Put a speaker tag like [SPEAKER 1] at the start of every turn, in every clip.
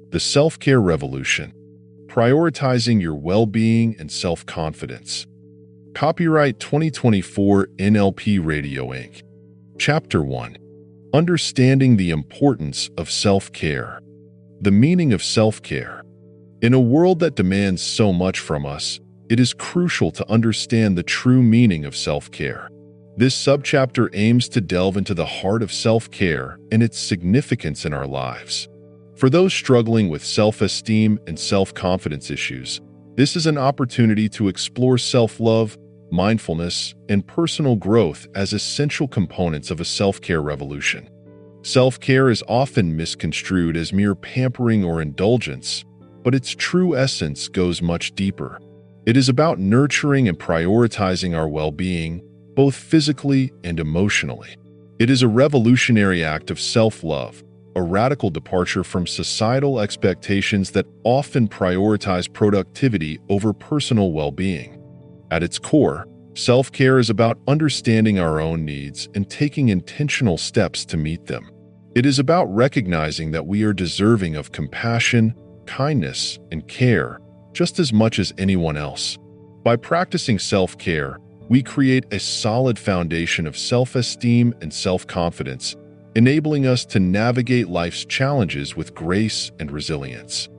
[SPEAKER 1] The Self-Care Revolution: Prioritizing Your Well-Being and Self-Confidence. Copyright 2024 NLP Radio Inc. Chapter 1. Understanding the Importance of Self-Care. The meaning of self-care. In a world that demands so much from us, it is crucial to understand the true meaning of self-care. This subchapter aims to delve into the heart of self-care and its significance in our lives. For those struggling with self-esteem and self-confidence issues, this is an opportunity to explore self-love, mindfulness, and personal growth as essential components of a self-care revolution. Self-care is often misconstrued as mere pampering or indulgence, but its true essence goes much deeper. It is about nurturing and prioritizing our well-being, both physically and emotionally. It is a revolutionary act of self-love, a radical departure from societal expectations that often prioritize productivity over personal well-being. At its core, self-care is about understanding our own needs and taking intentional steps to meet them. It is about recognizing that we are deserving of compassion, kindness, and care just as much as anyone else. By practicing self-care, we create a solid foundation of self-esteem and self-confidence, enabling us to navigate life's challenges with grace and resilience.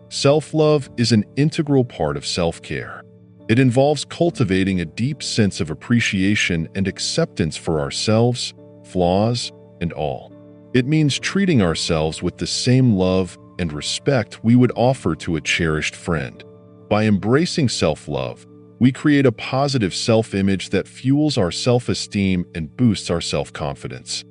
[SPEAKER 1] Self-love is an integral part of self-care. It involves cultivating a deep sense of appreciation and acceptance for ourselves, flaws, and all. It means treating ourselves with the same love and respect we would offer to a cherished friend. By embracing self-love, we create a positive self-image that fuels our self-esteem and boosts our self-confidence.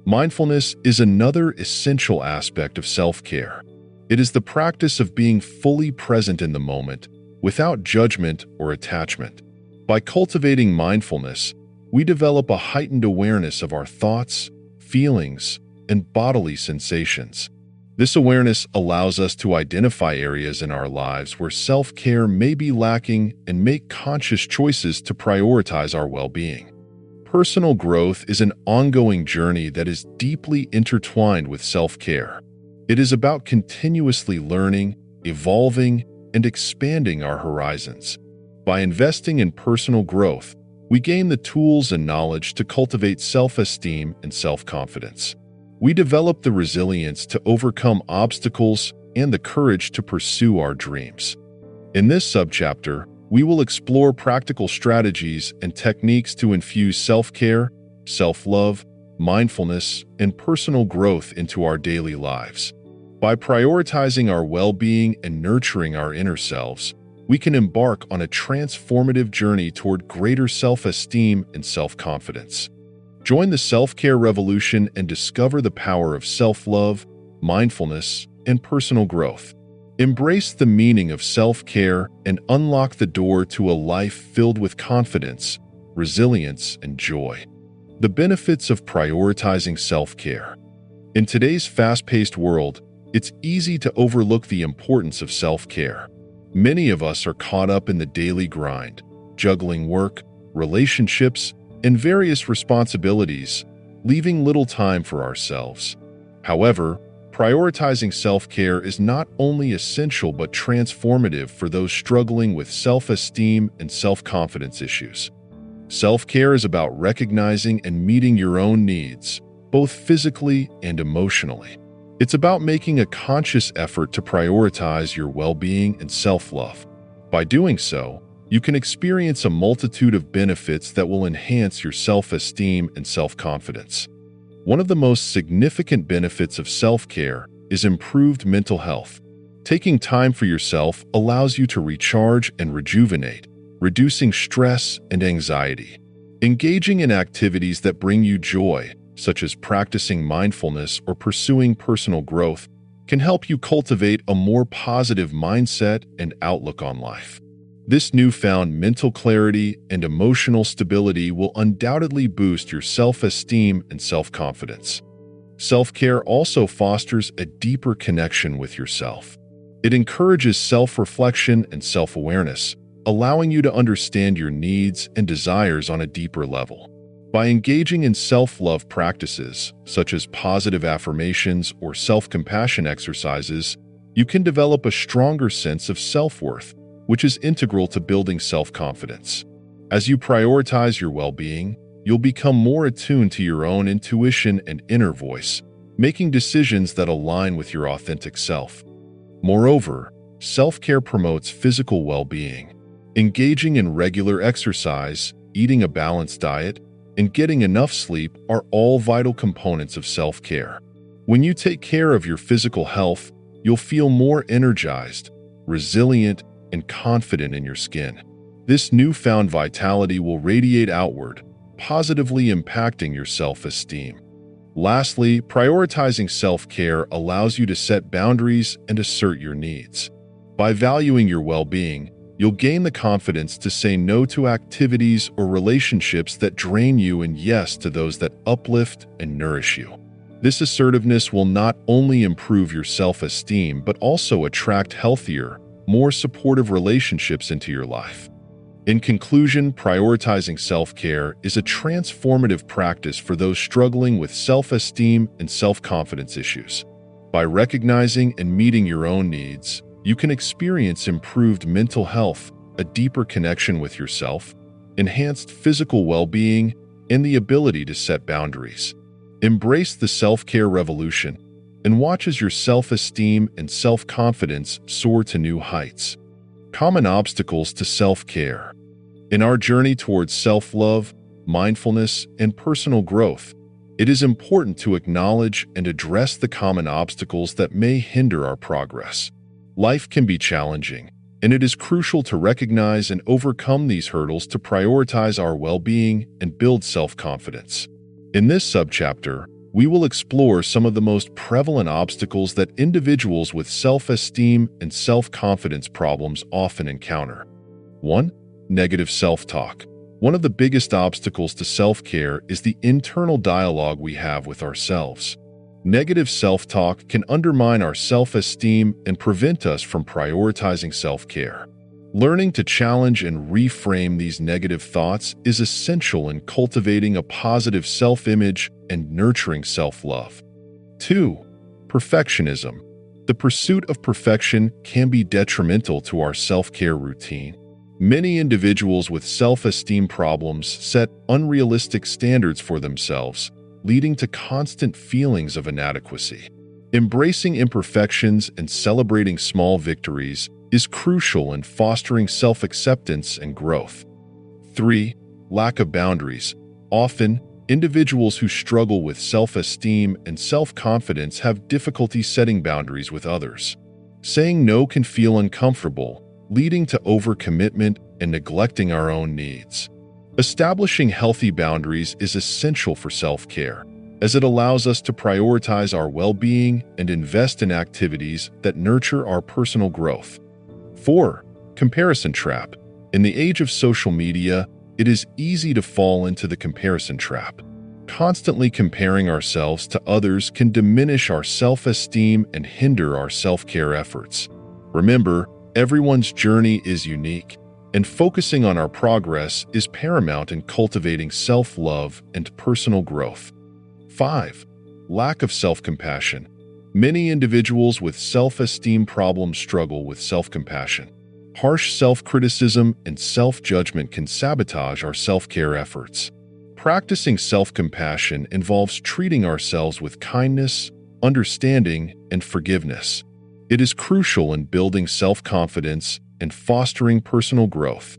[SPEAKER 1] Mindfulness is another essential aspect of self-care. It is the practice of being fully present in the moment, without judgment or attachment. By cultivating mindfulness, we develop a heightened awareness of our thoughts, feelings, and bodily sensations. This awareness allows us to identify areas in our lives where self-care may be lacking and make conscious choices to prioritize our well-being. Personal growth is an ongoing journey that is deeply intertwined with self-care. It is about continuously learning, evolving, and expanding our horizons. By investing in personal growth, we gain the tools and knowledge to cultivate self-esteem and self-confidence. We develop the resilience to overcome obstacles and the courage to pursue our dreams. In this subchapter, we will explore practical strategies and techniques to infuse self-care, self-love, mindfulness, and personal growth into our daily lives. By prioritizing our well-being and nurturing our inner selves, we can embark on a transformative journey toward greater self-esteem and self-confidence. Join the self-care revolution and discover the power of self-love, mindfulness, and personal growth. Embrace the meaning of self-care and unlock the door to a life filled with confidence, resilience, and joy. The benefits of prioritizing self-care. In today's fast-paced world, it's easy to overlook the importance of self-care. Many of us are caught up in the daily grind, juggling work, relationships, and various responsibilities, leaving little time for ourselves. However, prioritizing self-care is not only essential but transformative for those struggling with self-esteem and self-confidence issues. Self-care is about recognizing and meeting your own needs, both physically and emotionally. It's about making a conscious effort to prioritize your well-being and self-love. By doing so, you can experience a multitude of benefits that will enhance your self-esteem and self-confidence. One of the most significant benefits of self-care is improved mental health. Taking time for yourself allows you to recharge and rejuvenate, reducing stress and anxiety. Engaging in activities that bring you joy, such as practicing mindfulness or pursuing personal growth, can help you cultivate a more positive mindset and outlook on life. This newfound mental clarity and emotional stability will undoubtedly boost your self-esteem and self-confidence. Self-care also fosters a deeper connection with yourself. It encourages self-reflection and self-awareness, allowing you to understand your needs and desires on a deeper level. By engaging in self-love practices, such as positive affirmations or self-compassion exercises, You can develop a stronger sense of self-worth, which is integral to building self-confidence. As you prioritize your well-being, you'll become more attuned to your own intuition and inner voice, making decisions that align with your authentic self. Moreover, self-care promotes physical well-being. Engaging in regular exercise, eating a balanced diet, and getting enough sleep are all vital components of self-care. When you take care of your physical health, you'll feel more energized, resilient, and confident in your skin. This newfound vitality will radiate outward, positively impacting your self-esteem. Lastly, prioritizing self-care allows you to set boundaries and assert your needs. By valuing your well-being, you'll gain the confidence to say no to activities or relationships that drain you and yes to those that uplift and nourish you. This assertiveness will not only improve your self-esteem but also attract healthier, more supportive relationships into your life. In conclusion, prioritizing self-care is a transformative practice for those struggling with self-esteem and self-confidence issues. By recognizing and meeting your own needs, you can experience improved mental health, a deeper connection with yourself, enhanced physical well-being, and the ability to set boundaries. Embrace the self-care revolution and watch as your self-esteem and self-confidence soar to new heights. Common obstacles to self-care. In our journey towards self-love, mindfulness, and personal growth, it is important to acknowledge and address the common obstacles that may hinder our progress. Life can be challenging, and it is crucial to recognize and overcome these hurdles to prioritize our well-being and build self-confidence. In this subchapter, we will explore some of the most prevalent obstacles that individuals with self-esteem and self-confidence problems often encounter. 1. Negative self-talk. One of the biggest obstacles to self-care is the internal dialogue we have with ourselves. Negative self-talk can undermine our self-esteem and prevent us from prioritizing self-care. Learning to challenge and reframe these negative thoughts is essential in cultivating a positive self-image and nurturing self-love. 2. Perfectionism. The pursuit of perfection can be detrimental to our self-care routine. Many individuals with self-esteem problems set unrealistic standards for themselves, leading to constant feelings of inadequacy. Embracing imperfections and celebrating small victories is crucial in fostering self-acceptance and growth. 3. Lack of boundaries. Often, individuals who struggle with self-esteem and self-confidence have difficulty setting boundaries with others. Saying no can feel uncomfortable, leading to overcommitment and neglecting our own needs. Establishing healthy boundaries is essential for self-care, as it allows us to prioritize our well-being and invest in activities that nurture our personal growth. 4. Comparison trap. In the age of social media, it is easy to fall into the comparison trap. Constantly comparing ourselves to others can diminish our self-esteem and hinder our self-care efforts. Remember, everyone's journey is unique, and focusing on our progress is paramount in cultivating self-love and personal growth. 5. Lack of self-compassion. Many individuals with self-esteem problems struggle with self-compassion. Harsh self-criticism and self-judgment can sabotage our self-care efforts. Practicing self-compassion involves treating ourselves with kindness, understanding, and forgiveness. It is crucial in building self-confidence and fostering personal growth.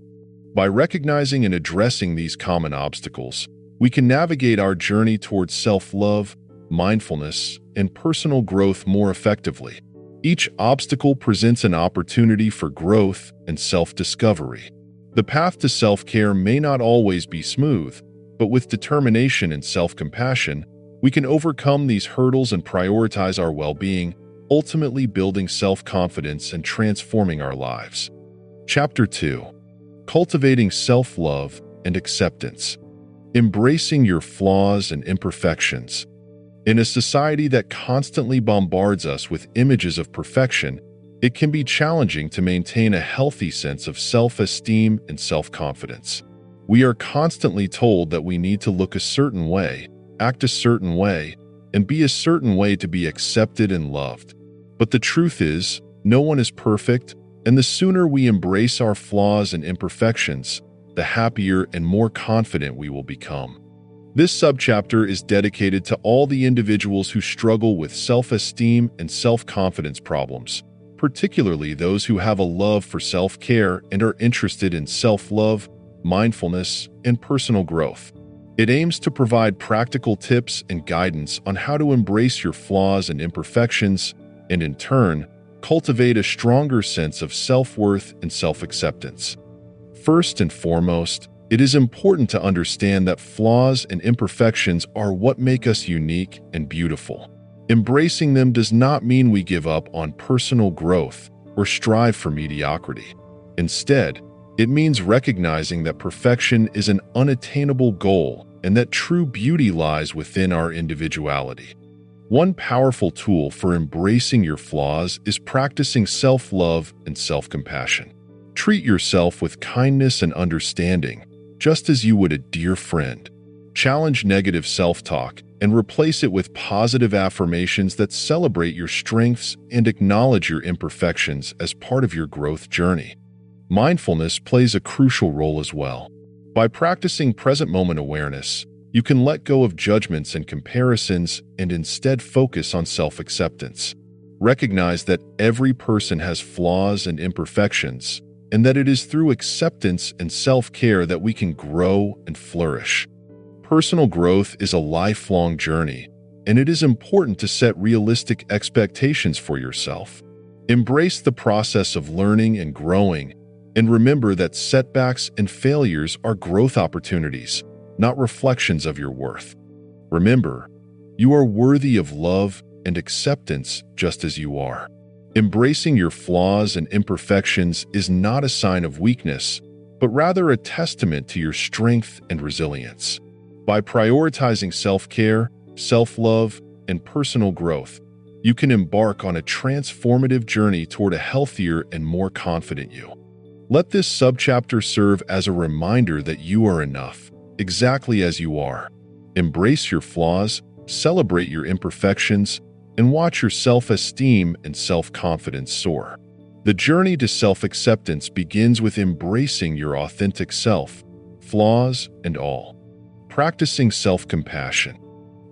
[SPEAKER 1] By recognizing and addressing these common obstacles, we can navigate our journey towards self-love, mindfulness, and personal growth more effectively. Each obstacle presents an opportunity for growth and self-discovery. The path to self-care may not always be smooth, but with determination and self-compassion, we can overcome these hurdles and prioritize our well-being, ultimately building self-confidence and transforming our lives. Chapter 2. Cultivating self-love and acceptance. Embracing your flaws and imperfections. In a society that constantly bombards us with images of perfection, it can be challenging to maintain a healthy sense of self-esteem and self-confidence. We are constantly told that we need to look a certain way, act a certain way, and be a certain way to be accepted and loved. But the truth is, No one is perfect, and the sooner we embrace our flaws and imperfections, the happier and more confident we will become. This subchapter is dedicated to all the individuals who struggle with self-esteem and self-confidence problems, particularly those who have a love for self-care and are interested in self-love, mindfulness, and personal growth. It aims to provide practical tips and guidance on how to embrace your flaws and imperfections, and in turn, cultivate a stronger sense of self-worth and self-acceptance. First and foremost, it is important to understand that flaws and imperfections are what make us unique and beautiful. Embracing them does not mean we give up on personal growth or strive for mediocrity. Instead, it means recognizing that perfection is an unattainable goal and that true beauty lies within our individuality. One powerful tool for embracing your flaws is practicing self-love and self-compassion. Treat yourself with kindness and understanding, just as you would a dear friend. Challenge negative self-talk and replace it with positive affirmations that celebrate your strengths and acknowledge your imperfections as part of your growth journey. Mindfulness plays a crucial role as well. By practicing present moment awareness, you can let go of judgments and comparisons and instead focus on self-acceptance. Recognize that every person has flaws and imperfections, and that it is through acceptance and self-care that we can grow and flourish. Personal growth is a lifelong journey, and it is important to set realistic expectations for yourself. Embrace the process of learning and growing, and remember that setbacks and failures are growth opportunities, not reflections of your worth. Remember, you are worthy of love and acceptance just as you are. Embracing your flaws and imperfections is not a sign of weakness, but rather a testament to your strength and resilience. By prioritizing self-care, self-love, and personal growth, you can embark on a transformative journey toward a healthier and more confident you. Let this subchapter serve as a reminder that you are enough, exactly as you are. Embrace your flaws, celebrate your imperfections, and watch your self-esteem and self-confidence soar. The journey to self-acceptance begins with embracing your authentic self, flaws and all. Practicing self-compassion.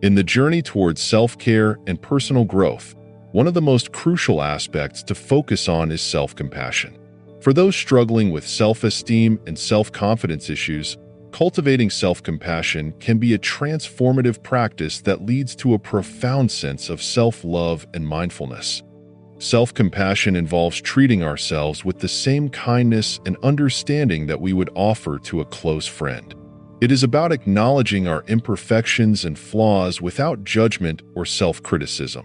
[SPEAKER 1] In the journey towards self-care and personal growth, one of the most crucial aspects to focus on is self-compassion. For those struggling with self-esteem and self-confidence issues, cultivating self-compassion can be a transformative practice that leads to a profound sense of self-love and mindfulness. Self-compassion involves treating ourselves with the same kindness and understanding that we would offer to a close friend. It is about acknowledging our imperfections and flaws without judgment or self-criticism.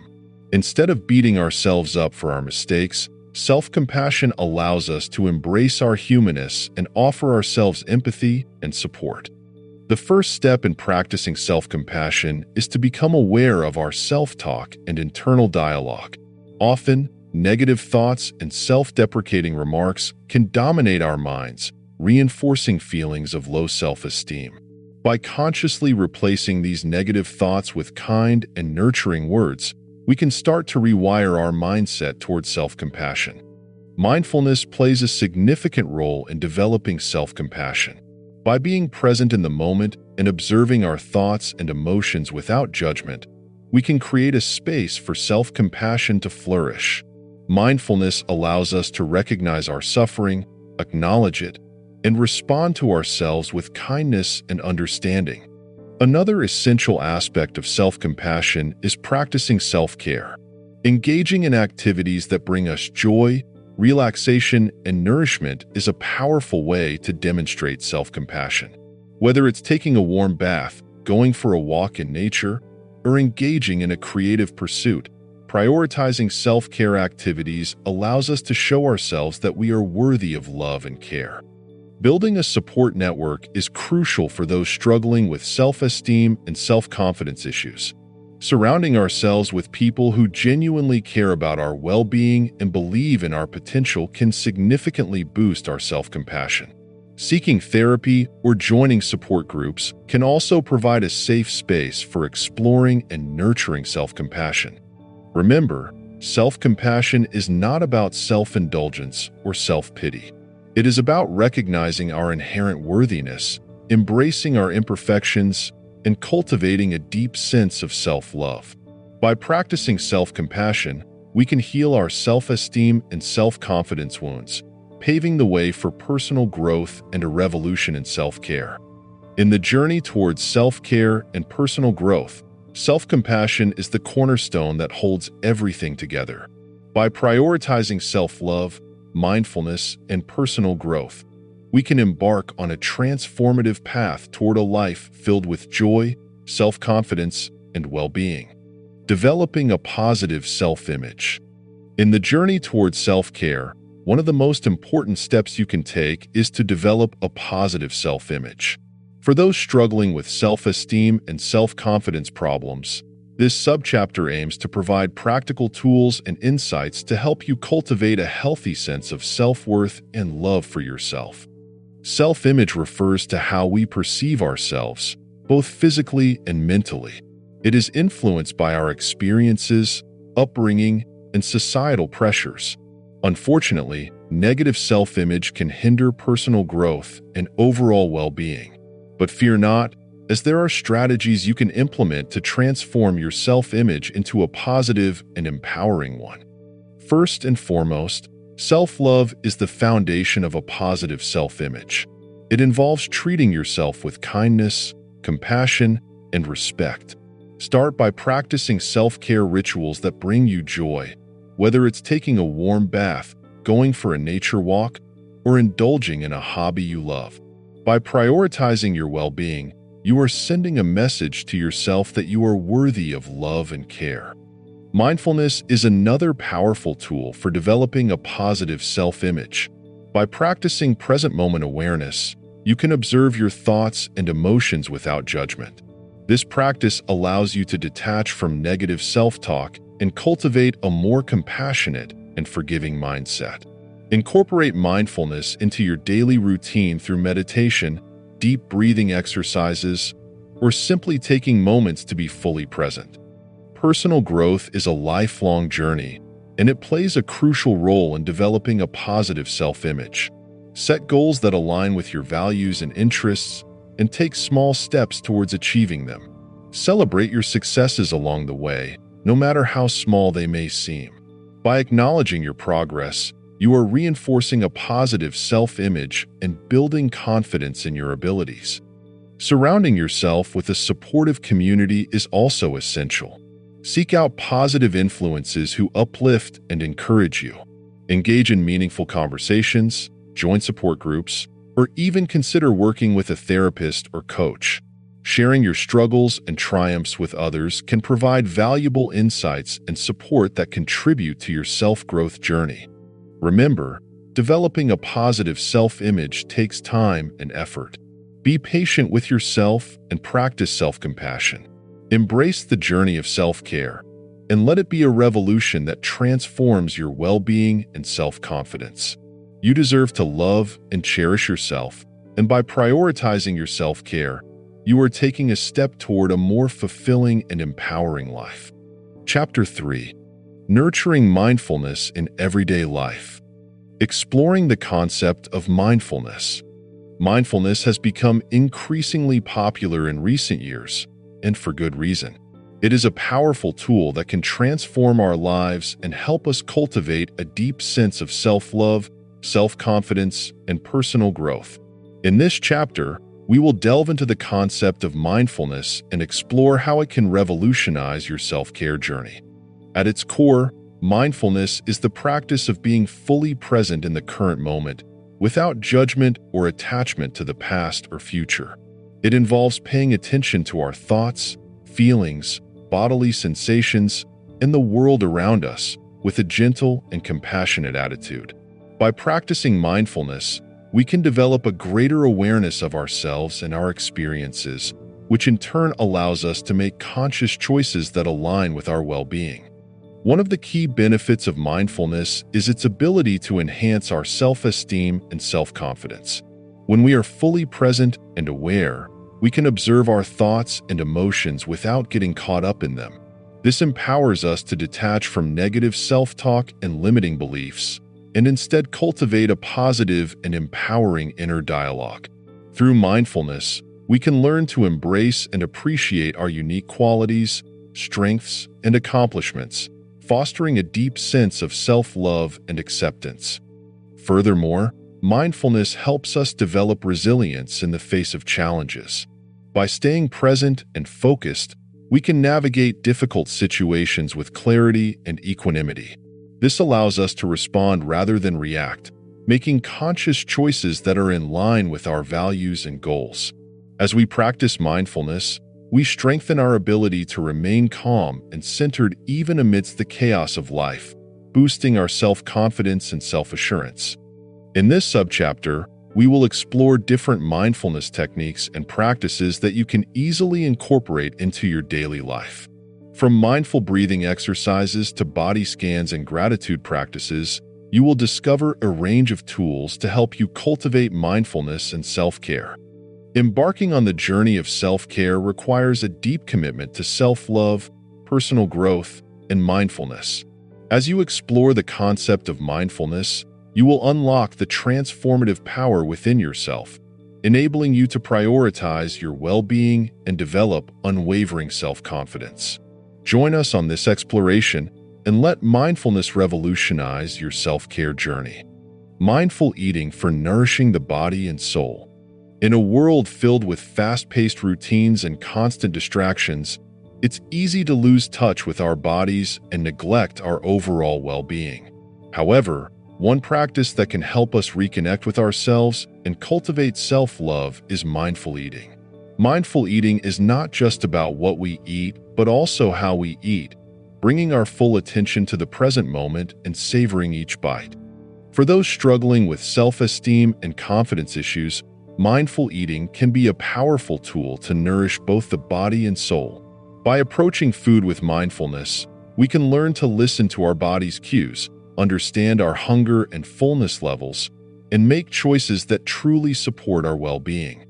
[SPEAKER 1] Instead of beating ourselves up for our mistakes, self-compassion allows us to embrace our humanness and offer ourselves empathy and support. The first step in practicing self-compassion is to become aware of our self-talk and internal dialogue. Often, negative thoughts and self-deprecating remarks can dominate our minds, reinforcing feelings of low self-esteem. By consciously replacing these negative thoughts with kind and nurturing words, we can start to rewire our mindset towards self-compassion. Mindfulness plays a significant role in developing self-compassion. By being present in the moment and observing our thoughts and emotions without judgment, we can create a space for self-compassion to flourish. Mindfulness allows us to recognize our suffering, acknowledge it, and respond to ourselves with kindness and understanding. Another essential aspect of self-compassion is practicing self-care. Engaging in activities that bring us joy, relaxation, and nourishment is a powerful way to demonstrate self-compassion. Whether it's taking a warm bath, going for a walk in nature, or engaging in a creative pursuit, prioritizing self-care activities allows us to show ourselves that we are worthy of love and care. Building a support network is crucial for those struggling with self-esteem and self-confidence issues. Surrounding ourselves with people who genuinely care about our well-being and believe in our potential can significantly boost our self-compassion. Seeking therapy or joining support groups can also provide a safe space for exploring and nurturing self-compassion. Remember, Self-compassion is not about self-indulgence or self-pity. It is about recognizing our inherent worthiness, embracing our imperfections, and cultivating a deep sense of self-love. By practicing self-compassion, we can heal our self-esteem and self-confidence wounds, paving the way for personal growth and a revolution in self-care. In the journey towards self-care and personal growth, self-compassion is the cornerstone that holds everything together. By prioritizing self-love, mindfulness, and personal growth, we can embark on a transformative path toward a life filled with joy, self-confidence, and well-being. Developing a positive self-image. In the journey towards self-care, one of the most important steps you can take is to develop a positive self-image. For those struggling with self-esteem and self-confidence problems, this subchapter aims to provide practical tools and insights to help you cultivate a healthy sense of self-worth and love for yourself. Self-image refers to how we perceive ourselves, both physically and mentally. It is influenced by our experiences, upbringing, and societal pressures. Unfortunately, negative self-image can hinder personal growth and overall well-being. But fear not, as there are strategies you can implement to transform your self-image into a positive and empowering one. First and foremost, self-love is the foundation of a positive self-image. It involves treating yourself with kindness, compassion, and respect. Start by practicing self-care rituals that bring you joy, whether it's taking a warm bath, going for a nature walk, or indulging in a hobby you love. By prioritizing your well-being, you are sending a message to yourself that you are worthy of love and care. Mindfulness is another powerful tool for developing a positive self-image. By practicing present moment awareness, you can observe your thoughts and emotions without judgment. This practice allows you to detach from negative self-talk and cultivate a more compassionate and forgiving mindset. Incorporate mindfulness into your daily routine through meditation, deep breathing exercises, or simply taking moments to be fully present. Personal growth is a lifelong journey, and it plays a crucial role in developing a positive self-image. Set goals that align with your values and interests, and take small steps towards achieving them. Celebrate your successes along the way, no matter how small they may seem. By acknowledging your progress, you are reinforcing a positive self-image and building confidence in your abilities. Surrounding yourself with a supportive community is also essential. Seek out positive influences who uplift and encourage you. Engage in meaningful conversations, join support groups, or even consider working with a therapist or coach. Sharing your struggles and triumphs with others can provide valuable insights and support that contribute to your self-growth journey. Remember, developing a positive self-image takes time and effort. Be patient with yourself and practice self-compassion. Embrace the journey of self-care, and let it be a revolution that transforms your well-being and self-confidence. You deserve to love and cherish yourself, and by prioritizing your self-care, you are taking a step toward a more fulfilling and empowering life. Chapter 3. Nurturing Mindfulness in Everyday Life. Exploring the concept of mindfulness. Mindfulness has become increasingly popular in recent years, and for good reason. It is a powerful tool that can transform our lives and help us cultivate a deep sense of self-love, self-confidence, and personal growth. In this chapter, we will delve into the concept of mindfulness and explore how it can revolutionize your self-care journey. At its core, mindfulness is the practice of being fully present in the current moment, without judgment or attachment to the past or future. It involves paying attention to our thoughts, feelings, bodily sensations, and the world around us with a gentle and compassionate attitude. By practicing mindfulness, we can develop a greater awareness of ourselves and our experiences, which in turn allows us to make conscious choices that align with our well-being. One of the key benefits of mindfulness is its ability to enhance our self-esteem and self-confidence. When we are fully present and aware, we can observe our thoughts and emotions without getting caught up in them. This empowers us to detach from negative self-talk and limiting beliefs, and instead cultivate a positive and empowering inner dialogue. Through mindfulness, we can learn to embrace and appreciate our unique qualities, strengths, and accomplishments, fostering a deep sense of self-love and acceptance. Furthermore, mindfulness helps us develop resilience in the face of challenges. By staying present and focused, we can navigate difficult situations with clarity and equanimity. This allows us to respond rather than react, making conscious choices that are in line with our values and goals. As we practice mindfulness, we strengthen our ability to remain calm and centered even amidst the chaos of life, boosting our self-confidence and self-assurance. In this subchapter, we will explore different mindfulness techniques and practices that you can easily incorporate into your daily life. From mindful breathing exercises to body scans and gratitude practices, you will discover a range of tools to help you cultivate mindfulness and self-care. Embarking on the journey of self-care requires a deep commitment to self-love, personal growth, and mindfulness. As you explore the concept of mindfulness, you will unlock the transformative power within yourself, enabling you to prioritize your well-being and develop unwavering self-confidence. Join us on this exploration and let mindfulness revolutionize your self-care journey. Mindful eating for nourishing the body and soul. In a world filled with fast-paced routines and constant distractions, it's easy to lose touch with our bodies and neglect our overall well-being. However, one practice that can help us reconnect with ourselves and cultivate self-love is mindful eating. Mindful eating is not just about what we eat, but also how we eat, bringing our full attention to the present moment and savoring each bite. For those struggling with self-esteem and confidence issues, mindful eating can be a powerful tool to nourish both the body and soul. By approaching food with mindfulness, we can learn to listen to our body's cues, understand our hunger and fullness levels, and make choices that truly support our well-being.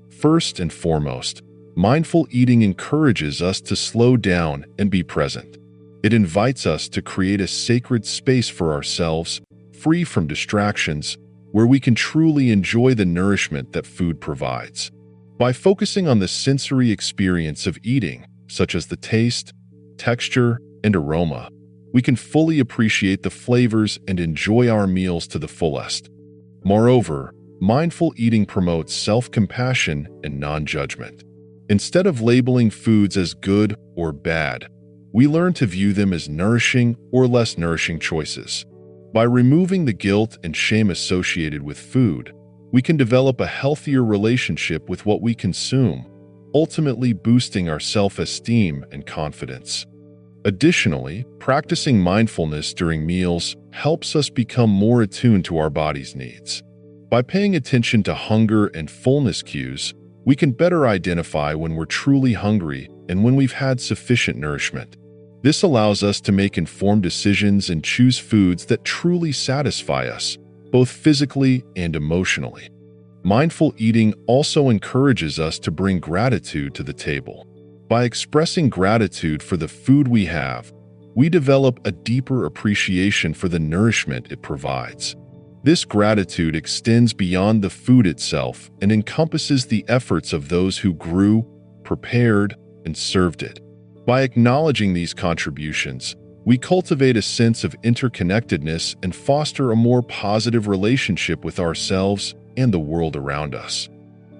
[SPEAKER 1] First and foremost, mindful eating encourages us to slow down and be present. It invites us to create a sacred space for ourselves, free from distractions, where we can truly enjoy the nourishment that food provides. By focusing on the sensory experience of eating, such as the taste, texture, and aroma, we can fully appreciate the flavors and enjoy our meals to the fullest. Moreover, mindful eating promotes self-compassion and non-judgment. Instead of labeling foods as good or bad, we learn to view them as nourishing or less nourishing choices. By removing the guilt and shame associated with food, we can develop a healthier relationship with what we consume, ultimately boosting our self-esteem and confidence. Additionally, practicing mindfulness during meals helps us become more attuned to our body's needs. By paying attention to hunger and fullness cues, we can better identify when we're truly hungry and when we've had sufficient nourishment. This allows us to make informed decisions and choose foods that truly satisfy us, both physically and emotionally. Mindful eating also encourages us to bring gratitude to the table. By expressing gratitude for the food we have, we develop a deeper appreciation for the nourishment it provides. This gratitude extends beyond the food itself and encompasses the efforts of those who grew, prepared, and served it. By acknowledging these contributions, we cultivate a sense of interconnectedness and foster a more positive relationship with ourselves and the world around us.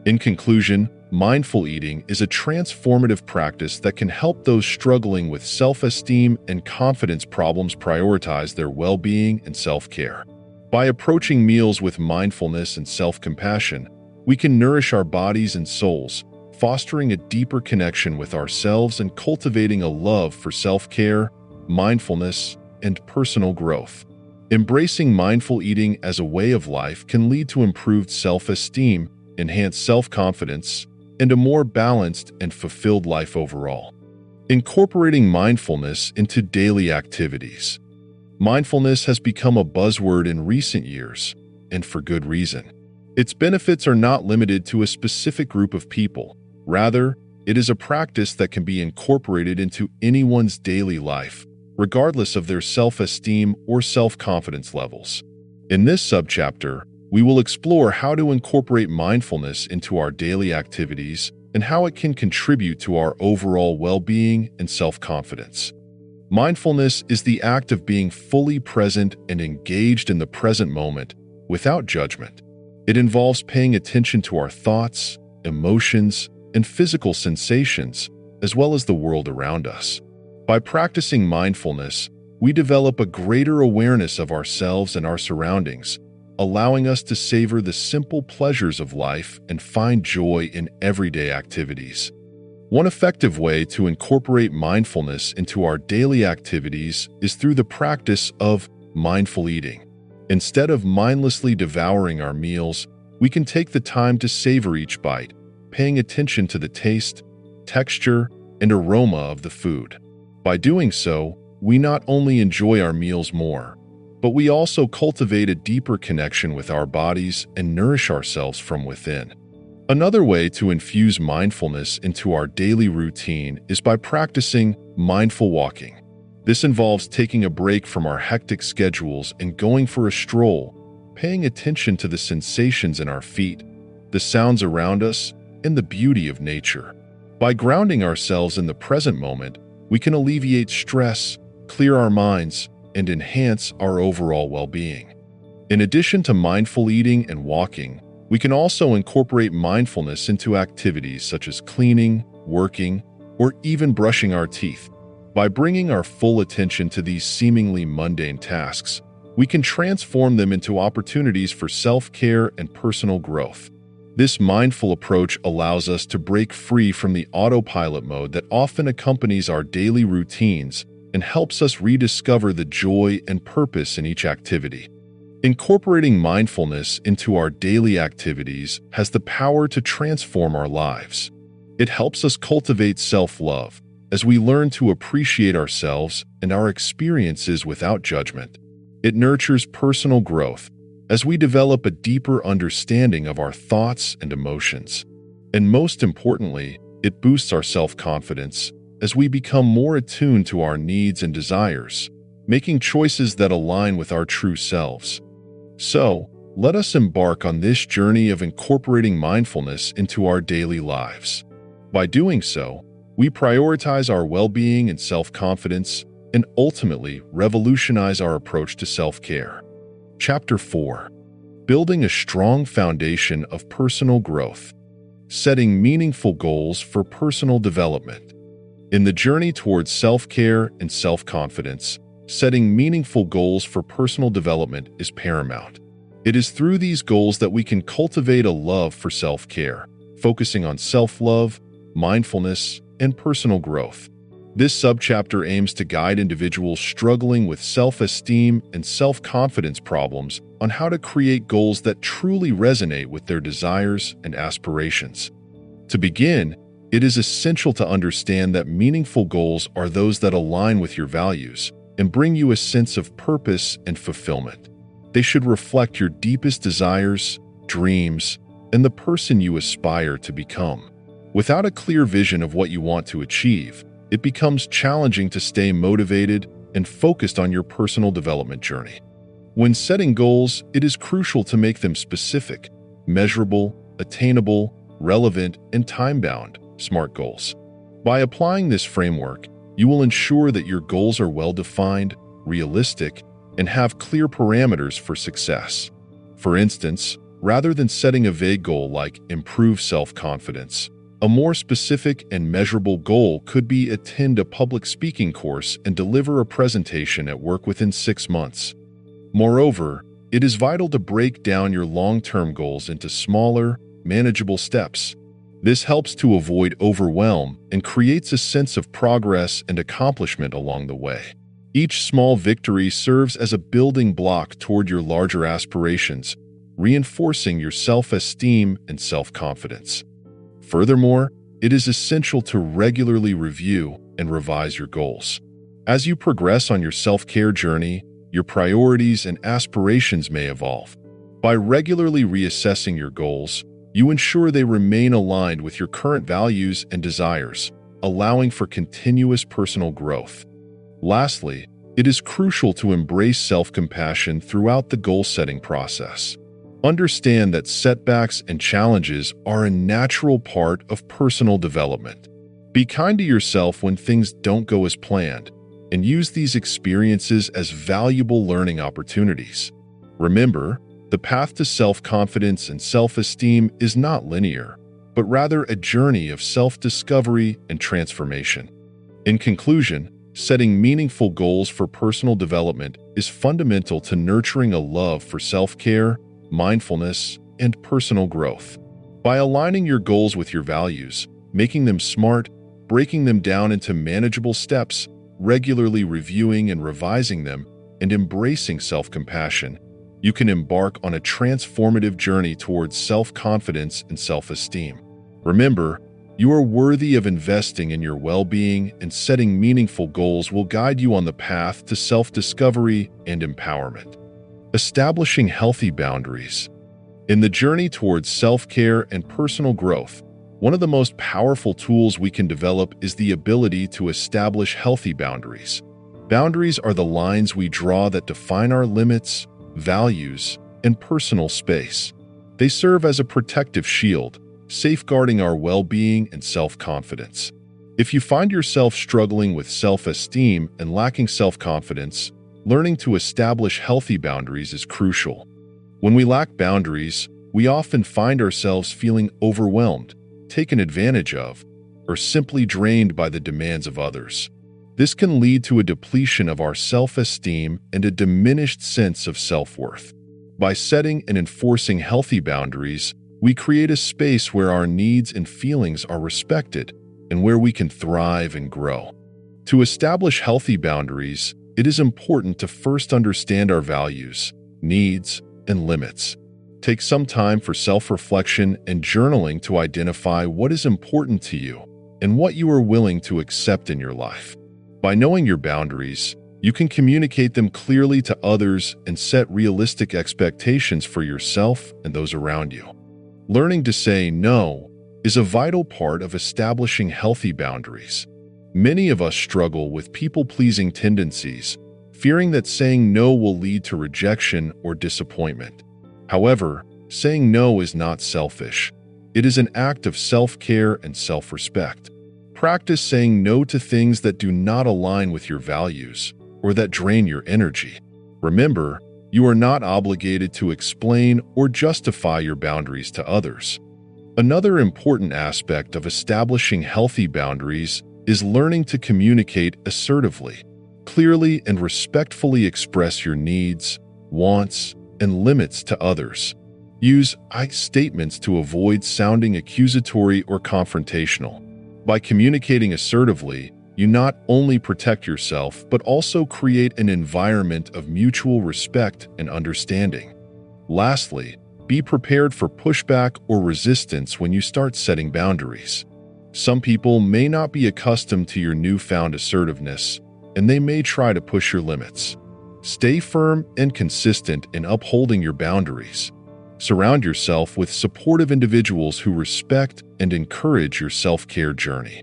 [SPEAKER 1] In conclusion, mindful eating is a transformative practice that can help those struggling with self-esteem and confidence problems prioritize their well-being and self-care. By approaching meals with mindfulness and self-compassion, we can nourish our bodies and souls, fostering a deeper connection with ourselves and cultivating a love for self-care, mindfulness, and personal growth. Embracing mindful eating as a way of life can lead to improved self-esteem, enhanced self-confidence, and a more balanced and fulfilled life overall. Incorporating mindfulness into daily activities. Mindfulness has become a buzzword in recent years, and for good reason. Its benefits are not limited to a specific group of people. Rather, It is a practice that can be incorporated into anyone's daily life, regardless of their self-esteem or self-confidence levels. In this subchapter, we will explore how to incorporate mindfulness into our daily activities and how it can contribute to our overall well-being and self-confidence. Mindfulness is the act of being fully present and engaged in the present moment without judgment. It involves paying attention to our thoughts, emotions, and physical sensations, as well as the world around us. By practicing mindfulness, we develop a greater awareness of ourselves and our surroundings, allowing us to savor the simple pleasures of life and find joy in everyday activities. One effective way to incorporate mindfulness into our daily activities is through the practice of mindful eating. Instead of mindlessly devouring our meals, we can take the time to savor each bite, paying attention to the taste, texture, and aroma of the food. By doing so, we not only enjoy our meals more, but we also cultivate a deeper connection with our bodies and nourish ourselves from within. Another way to infuse mindfulness into our daily routine is by practicing mindful walking. This involves taking a break from our hectic schedules and going for a stroll, paying attention to the sensations in our feet, the sounds around us, and the beauty of nature. By grounding ourselves in the present moment, we can alleviate stress, clear our minds, and enhance our overall well-being. In addition to mindful eating and walking, we can also incorporate mindfulness into activities such as cleaning, working, or even brushing our teeth. By bringing our full attention to these seemingly mundane tasks, we can transform them into opportunities for self-care and personal growth. This mindful approach allows us to break free from the autopilot mode that often accompanies our daily routines and helps us rediscover the joy and purpose in each activity. Incorporating mindfulness into our daily activities has the power to transform our lives. It helps us cultivate self-love as we learn to appreciate ourselves and our experiences without judgment. It nurtures personal growth as we develop a deeper understanding of our thoughts and emotions. And most importantly, it boosts our self-confidence as we become more attuned to our needs and desires, making choices that align with our true selves. So, let us embark on this journey of incorporating mindfulness into our daily lives. By doing so, we prioritize our well-being and self-confidence and ultimately revolutionize our approach to self-care. Chapter 4. Building a strong foundation of personal growth. Setting meaningful goals for personal development. In the journey towards self-care and self-confidence, setting meaningful goals for personal development is paramount. It is through these goals that we can cultivate a love for self-care, focusing on self-love, mindfulness, and personal growth. This subchapter aims to guide individuals struggling with self-esteem and self-confidence problems on how to create goals that truly resonate with their desires and aspirations. To begin, it is essential to understand that meaningful goals are those that align with your values and bring you a sense of purpose and fulfillment. They should reflect your deepest desires, dreams, and the person you aspire to become. Without a clear vision of what you want to achieve, it becomes challenging to stay motivated and focused on your personal development journey. When setting goals, it is crucial to make them specific, measurable, attainable, relevant, and time-bound, SMART goals. By applying this framework, you will ensure that your goals are well-defined, realistic, and have clear parameters for success. For instance, rather than setting a vague goal like improve self-confidence, a more specific and measurable goal could be attend a public speaking course and deliver a presentation at work within 6 months. Moreover, it is vital to break down your long-term goals into smaller, manageable steps. This helps to avoid overwhelm and creates a sense of progress and accomplishment along the way. Each small victory serves as a building block toward your larger aspirations, reinforcing your self-esteem and self-confidence. Furthermore, it is essential to regularly review and revise your goals. As you progress on your self-care journey, your priorities and aspirations may evolve. By regularly reassessing your goals, You ensure they remain aligned with your current values and desires, allowing for continuous personal growth. Lastly, it is crucial to embrace self-compassion throughout the goal-setting process. Understand that setbacks and challenges are a natural part of personal development. Be kind to yourself when things don't go as planned, and use these experiences as valuable learning opportunities. Remember, the path to self-confidence and self-esteem is not linear, but rather a journey of self-discovery and transformation. In conclusion, setting meaningful goals for personal development is fundamental to nurturing a love for self-care, mindfulness, and personal growth. By aligning your goals with your values, making them SMART, breaking them down into manageable steps, regularly reviewing and revising them, and embracing self-compassion, you can embark on a transformative journey towards self-confidence and self-esteem. Remember, you are worthy of investing in your well-being, and setting meaningful goals will guide you on the path to self-discovery and empowerment. Establishing healthy boundaries. In the journey towards self-care and personal growth, one of the most powerful tools we can develop is the ability to establish healthy boundaries. Boundaries are the lines we draw that define our limits, values, and personal space. They serve as a protective shield, safeguarding our well-being and self-confidence. If you find yourself struggling with self-esteem and lacking self-confidence, learning to establish healthy boundaries is crucial. When we lack boundaries, we often find ourselves feeling overwhelmed, taken advantage of, or simply drained by the demands of others. This can lead to a depletion of our self-esteem and a diminished sense of self-worth. By setting and enforcing healthy boundaries, we create a space where our needs and feelings are respected and where we can thrive and grow. To establish healthy boundaries, it is important to first understand our values, needs, and limits. Take some time for self-reflection and journaling to identify what is important to you and what you are willing to accept in your life. By knowing your boundaries, you can communicate them clearly to others and set realistic expectations for yourself and those around you. Learning to say no is a vital part of establishing healthy boundaries. Many of us struggle with people-pleasing tendencies, fearing that saying no will lead to rejection or disappointment. However, saying no is not selfish. It is an act of self-care and self-respect. Practice saying no to things that do not align with your values or that drain your energy. Remember, you are not obligated to explain or justify your boundaries to others. Another important aspect of establishing healthy boundaries is learning to communicate assertively. Clearly and respectfully express your needs, wants, and limits to others. Use I statements to avoid sounding accusatory or confrontational. By communicating assertively, you not only protect yourself but also create an environment of mutual respect and understanding. Lastly, be prepared for pushback or resistance when you start setting boundaries. Some people may not be accustomed to your newfound assertiveness, and they may try to push your limits. Stay firm and consistent in upholding your boundaries. Surround yourself with supportive individuals who respect and encourage your self-care journey.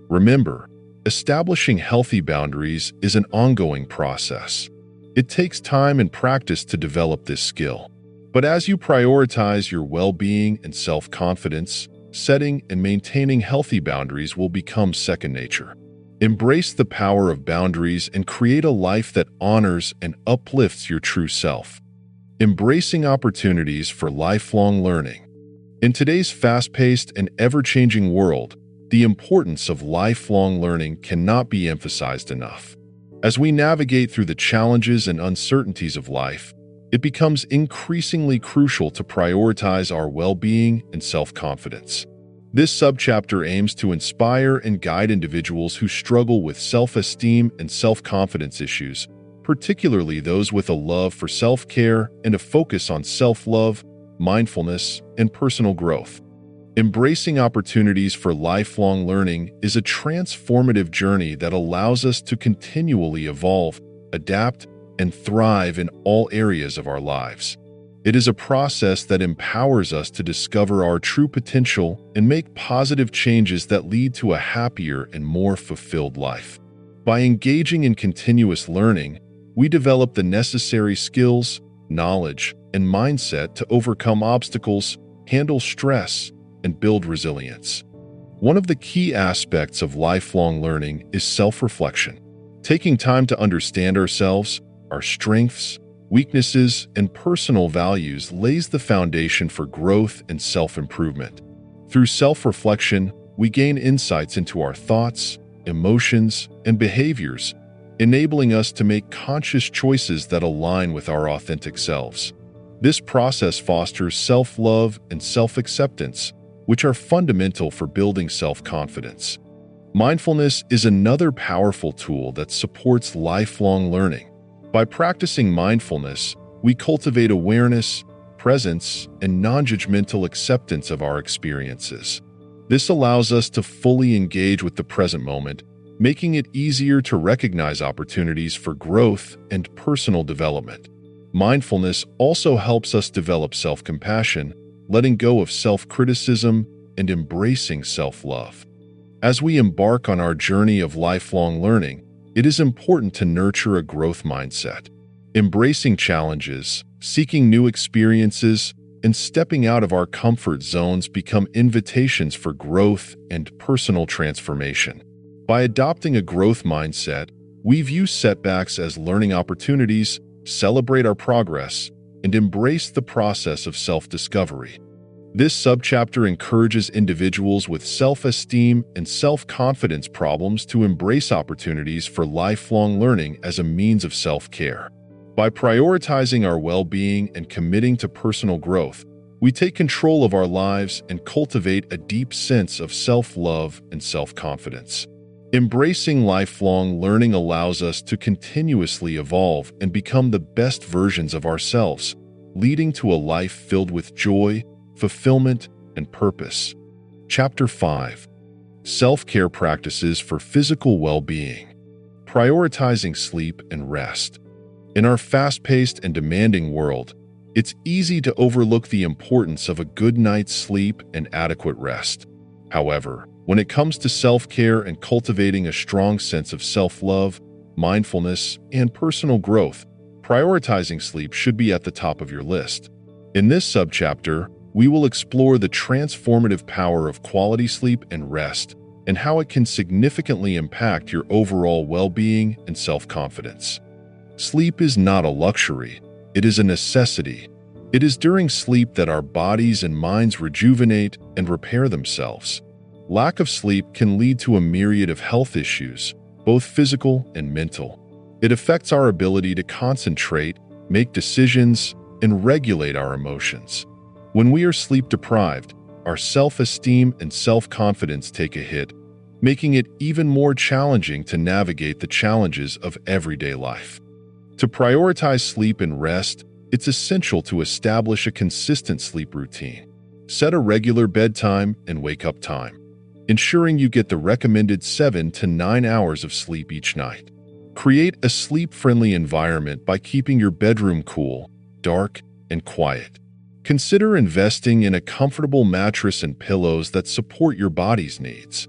[SPEAKER 1] Remember, establishing healthy boundaries is an ongoing process. It takes time and practice to develop this skill. But as you prioritize your well-being and self-confidence, setting and maintaining healthy boundaries will become second nature. Embrace the power of boundaries and create a life that honors and uplifts your true self. Embracing opportunities for lifelong learning. In today's fast-paced and ever-changing world, the importance of lifelong learning cannot be emphasized enough. As we navigate through the challenges and uncertainties of life, it becomes increasingly crucial to prioritize our well-being and self-confidence. This subchapter aims to inspire and guide individuals who struggle with self-esteem and self-confidence issues, particularly those with a love for self-care and a focus on self-love, mindfulness, and personal growth. Embracing opportunities for lifelong learning is a transformative journey that allows us to continually evolve, adapt, and thrive in all areas of our lives. It is a process that empowers us to discover our true potential and make positive changes that lead to a happier and more fulfilled life. By engaging in continuous learning, we develop the necessary skills, knowledge, and mindset to overcome obstacles, handle stress, and build resilience. One of the key aspects of lifelong learning is self-reflection. Taking time to understand ourselves, our strengths, weaknesses, and personal values lays the foundation for growth and self-improvement. Through self-reflection, we gain insights into our thoughts, emotions, and behaviors, enabling us to make conscious choices that align with our authentic selves. This process fosters self-love and self-acceptance, which are fundamental for building self-confidence. Mindfulness is another powerful tool that supports lifelong learning. By practicing mindfulness, we cultivate awareness, presence, and non-judgmental acceptance of our experiences. This allows us to fully engage with the present moment, making it easier to recognize opportunities for growth and personal development. Mindfulness also helps us develop self-compassion, letting go of self-criticism and embracing self-love. As we embark on our journey of lifelong learning, it is important to nurture a growth mindset. Embracing challenges, seeking new experiences, and stepping out of our comfort zones become invitations for growth and personal transformation. By adopting a growth mindset, we view setbacks as learning opportunities, celebrate our progress, and embrace the process of self-discovery. This subchapter encourages individuals with self-esteem and self-confidence problems to embrace opportunities for lifelong learning as a means of self-care. By prioritizing our well-being and committing to personal growth, we take control of our lives and cultivate a deep sense of self-love and self-confidence. Embracing lifelong learning allows us to continuously evolve and become the best versions of ourselves, leading to a life filled with joy, fulfillment, and purpose. Chapter 5. Self-care practices for physical well-being. Prioritizing sleep and rest. In our fast-paced and demanding world, it's easy to overlook the importance of a good night's sleep and adequate rest. However, when it comes to self-care and cultivating a strong sense of self-love, mindfulness, and personal growth, prioritizing sleep should be at the top of your list. In this subchapter, we will explore the transformative power of quality sleep and rest and how it can significantly impact your overall well-being and self-confidence. Sleep is not a luxury, it is a necessity. It is during sleep that our bodies and minds rejuvenate and repair themselves. Lack of sleep can lead to a myriad of health issues, both physical and mental. It affects our ability to concentrate, make decisions, and regulate our emotions. When we are sleep-deprived, our self-esteem and self-confidence take a hit, making it even more challenging to navigate the challenges of everyday life. To prioritize sleep and rest, it's essential to establish a consistent sleep routine. Set a regular bedtime and wake-up time, ensuring you get the recommended 7 to 9 hours of sleep each night. Create a sleep-friendly environment by keeping your bedroom cool, dark, and quiet. Consider investing in a comfortable mattress and pillows that support your body's needs.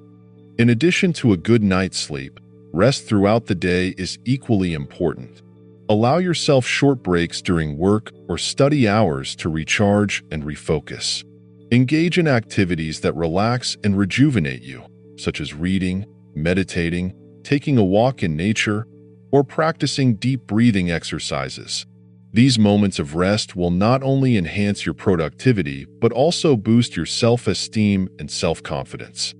[SPEAKER 1] In addition to a good night's sleep, rest throughout the day is equally important. Allow yourself short breaks during work or study hours to recharge and refocus. Engage in activities that relax and rejuvenate you, such as reading, meditating, taking a walk in nature, or practicing deep breathing exercises. These moments of rest will not only enhance your productivity, but also boost your self-esteem and self-confidence.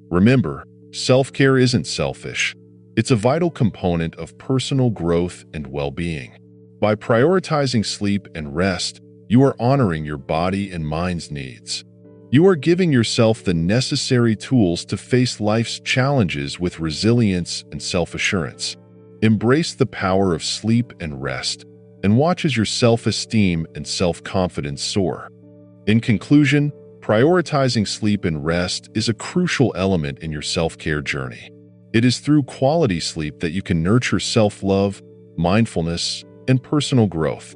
[SPEAKER 1] Remember, self-care isn't selfish. It's a vital component of personal growth and well-being. By prioritizing sleep and rest, you are honoring your body and mind's needs. You are giving yourself the necessary tools to face life's challenges with resilience and self-assurance. Embrace the power of sleep and rest, and watch as your self-esteem and self-confidence soar. In conclusion, prioritizing sleep and rest is a crucial element in your self-care journey. It is through quality sleep that you can nurture self-love, mindfulness, and personal growth.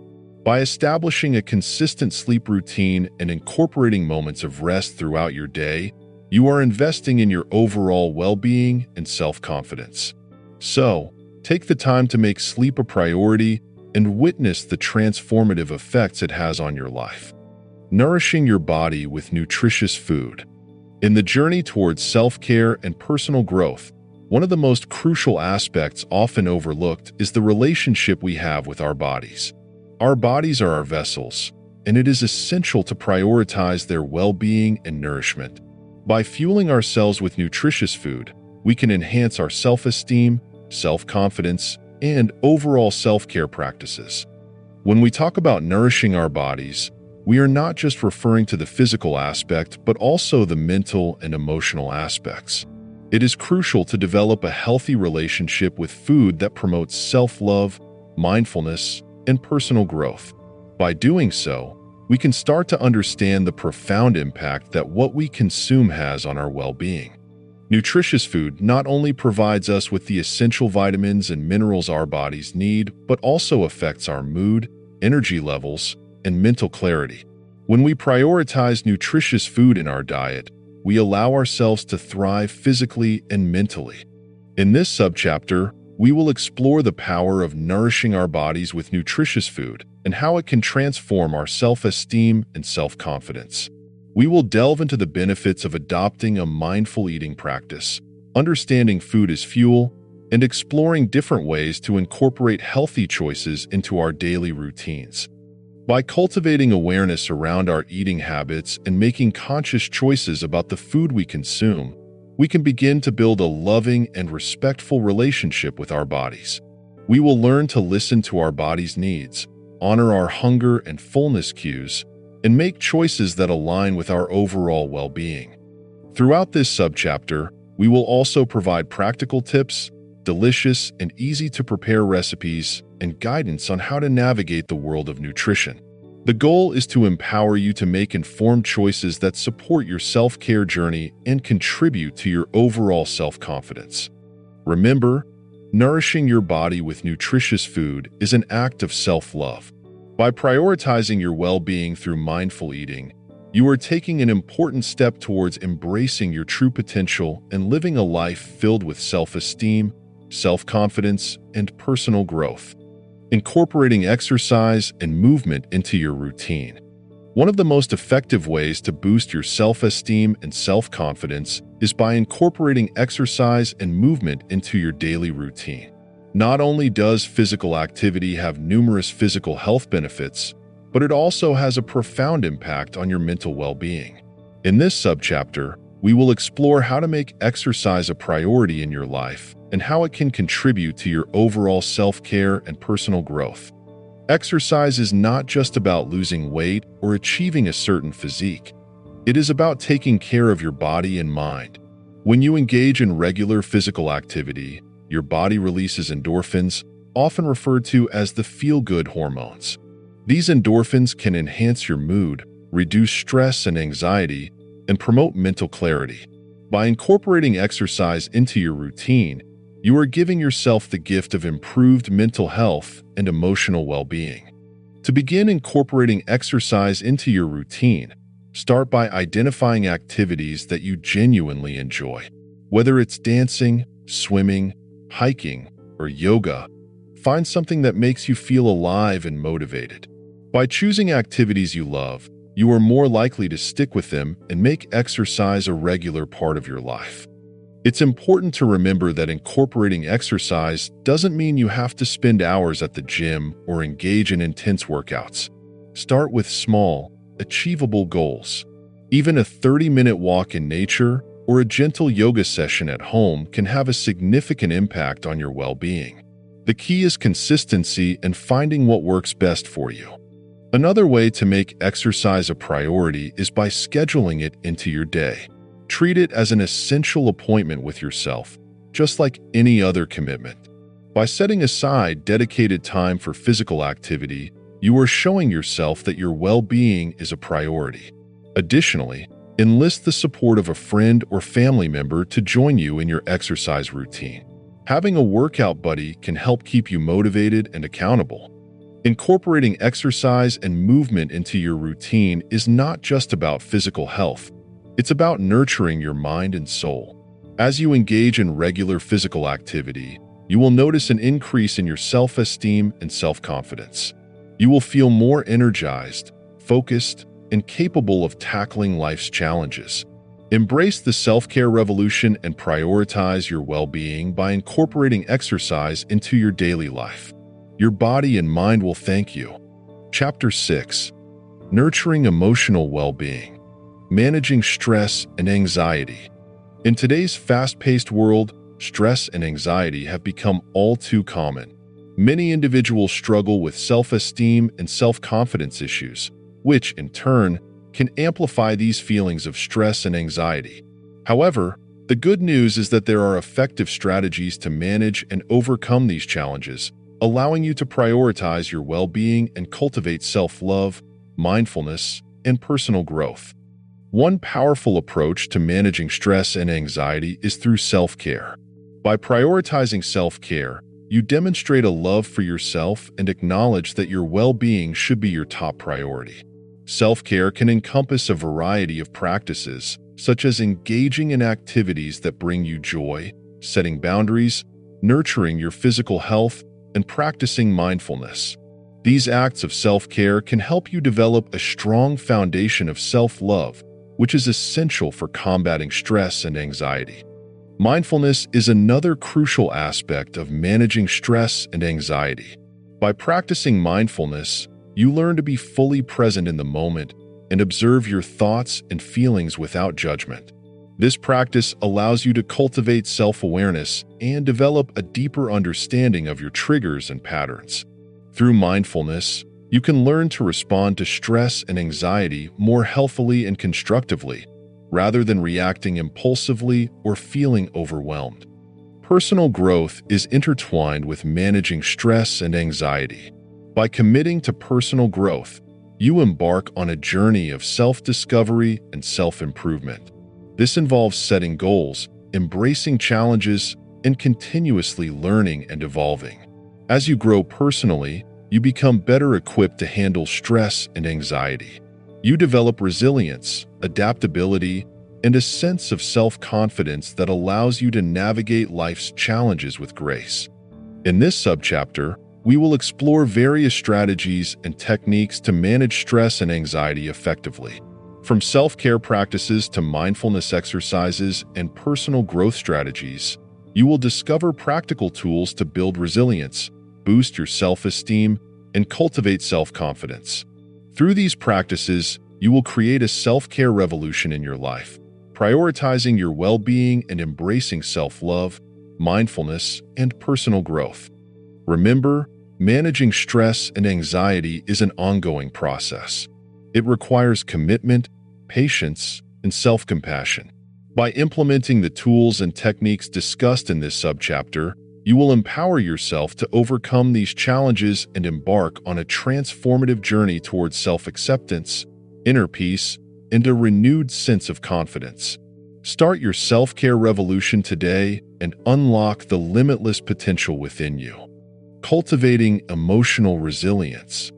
[SPEAKER 1] By establishing a consistent sleep routine and incorporating moments of rest throughout your day, you are investing in your overall well-being and self-confidence. So, take the time to make sleep a priority and witness the transformative effects it has on your life. Nourishing your body with nutritious food. In the journey towards self-care and personal growth, one of the most crucial aspects often overlooked is the relationship we have with our bodies. Our bodies are our vessels, and it is essential to prioritize their well-being and nourishment. By fueling ourselves with nutritious food, we can enhance our self-esteem, self-confidence, and overall self-care practices. When we talk about nourishing our bodies, we are not just referring to the physical aspect, but also the mental and emotional aspects. It is crucial to develop a healthy relationship with food that promotes self-love, mindfulness, and personal growth. By doing so, we can start to understand the profound impact that what we consume has on our well-being. Nutritious food not only provides us with the essential vitamins and minerals our bodies need, but also affects our mood, energy levels, and mental clarity. When we prioritize nutritious food in our diet, we allow ourselves to thrive physically and mentally. In this subchapter, we will explore the power of nourishing our bodies with nutritious food and how it can transform our self-esteem and self-confidence. We will delve into the benefits of adopting a mindful eating practice, understanding food as fuel, and exploring different ways to incorporate healthy choices into our daily routines. By cultivating awareness around our eating habits and making conscious choices about the food we consume, we can begin to build a loving and respectful relationship with our bodies. We will learn to listen to our body's needs, honor our hunger and fullness cues, and make choices that align with our overall well-being. Throughout this subchapter, we will also provide practical tips, delicious and easy-to-prepare recipes, and guidance on how to navigate the world of nutrition. The goal is to empower you to make informed choices that support your self-care journey and contribute to your overall self-confidence. Remember, nourishing your body with nutritious food is an act of self-love. By prioritizing your well-being through mindful eating, you are taking an important step towards embracing your true potential and living a life filled with self-esteem, self-confidence, and personal growth. Incorporating exercise and movement into your routine. One of the most effective ways to boost your self-esteem and self-confidence is by incorporating exercise and movement into your daily routine. Not only does physical activity have numerous physical health benefits, but it also has a profound impact on your mental well-being. In this subchapter, we will explore how to make exercise a priority in your life and how it can contribute to your overall self-care and personal growth. Exercise is not just about losing weight or achieving a certain physique. It is about taking care of your body and mind. When you engage in regular physical activity, your body releases endorphins, often referred to as the feel-good hormones. These endorphins can enhance your mood, reduce stress and anxiety, and promote mental clarity. By incorporating exercise into your routine, you are giving yourself the gift of improved mental health and emotional well-being. To begin incorporating exercise into your routine, start by identifying activities that you genuinely enjoy. Whether it's dancing, swimming, hiking, or yoga, find something that makes you feel alive and motivated. By choosing activities you love, you are more likely to stick with them and make exercise a regular part of your life. It's important to remember that incorporating exercise doesn't mean you have to spend hours at the gym or engage in intense workouts. Start with small, achievable goals. Even a 30-minute walk in nature or a gentle yoga session at home can have a significant impact on your well-being. The key is consistency and finding what works best for you. Another way to make exercise a priority is by scheduling it into your day. Treat it as an essential appointment with yourself, just like any other commitment. By setting aside dedicated time for physical activity, you are showing yourself that your well-being is a priority. Additionally, enlist the support of a friend or family member to join you in your exercise routine. Having a workout buddy can help keep you motivated and accountable. Incorporating exercise and movement into your routine is not just about physical health. It's about nurturing your mind and soul. As you engage in regular physical activity, you will notice an increase in your self-esteem and self-confidence. You will feel more energized, focused, and capable of tackling life's challenges. Embrace the self-care revolution and prioritize your well-being by incorporating exercise into your daily life. Your body and mind will thank you. Chapter 6. Nurturing Emotional Well-Being. Managing Stress and Anxiety. In today's fast-paced world, stress and anxiety have become all too common. Many individuals struggle with self-esteem and self-confidence issues, which, in turn, can amplify these feelings of stress and anxiety. However, the good news is that there are effective strategies to manage and overcome these challenges, allowing you to prioritize your well-being and cultivate self-love, mindfulness, and personal growth. One powerful approach to managing stress and anxiety is through self-care. By prioritizing self-care, you demonstrate a love for yourself and acknowledge that your well-being should be your top priority. Self-care can encompass a variety of practices, such as engaging in activities that bring you joy, setting boundaries, nurturing your physical health, and practicing mindfulness. These acts of self-care can help you develop a strong foundation of self-love, which is essential for combating stress and anxiety. Mindfulness is another crucial aspect of managing stress and anxiety. By practicing mindfulness, you learn to be fully present in the moment and observe your thoughts and feelings without judgment. This practice allows you to cultivate self-awareness and develop a deeper understanding of your triggers and patterns. Through mindfulness, you can learn to respond to stress and anxiety more healthily and constructively, rather than reacting impulsively or feeling overwhelmed. Personal growth is intertwined with managing stress and anxiety. By committing to personal growth, you embark on a journey of self-discovery and self-improvement. This involves setting goals, embracing challenges, and continuously learning and evolving. As you grow personally, you become better equipped to handle stress and anxiety. You develop resilience, adaptability, and a sense of self-confidence that allows you to navigate life's challenges with grace. In this subchapter, we will explore various strategies and techniques to manage stress and anxiety effectively. From self-care practices to mindfulness exercises and personal growth strategies, you will discover practical tools to build resilience, boost your self-esteem, and cultivate self-confidence. Through these practices, you will create a self-care revolution in your life, prioritizing your well-being and embracing self-love, mindfulness, and personal growth. Remember, managing stress and anxiety is an ongoing process. It requires commitment, patience, and self-compassion. By implementing the tools and techniques discussed in this subchapter, you will empower yourself to overcome these challenges and embark on a transformative journey towards self-acceptance, inner peace, and a renewed sense of confidence. Start your self-care revolution today and unlock the limitless potential within you. Cultivating emotional resilience.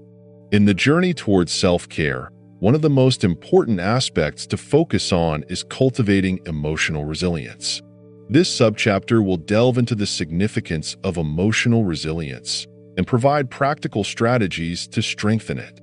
[SPEAKER 1] In the journey towards self-care, one of the most important aspects to focus on is cultivating emotional resilience. This subchapter will delve into the significance of emotional resilience and provide practical strategies to strengthen it.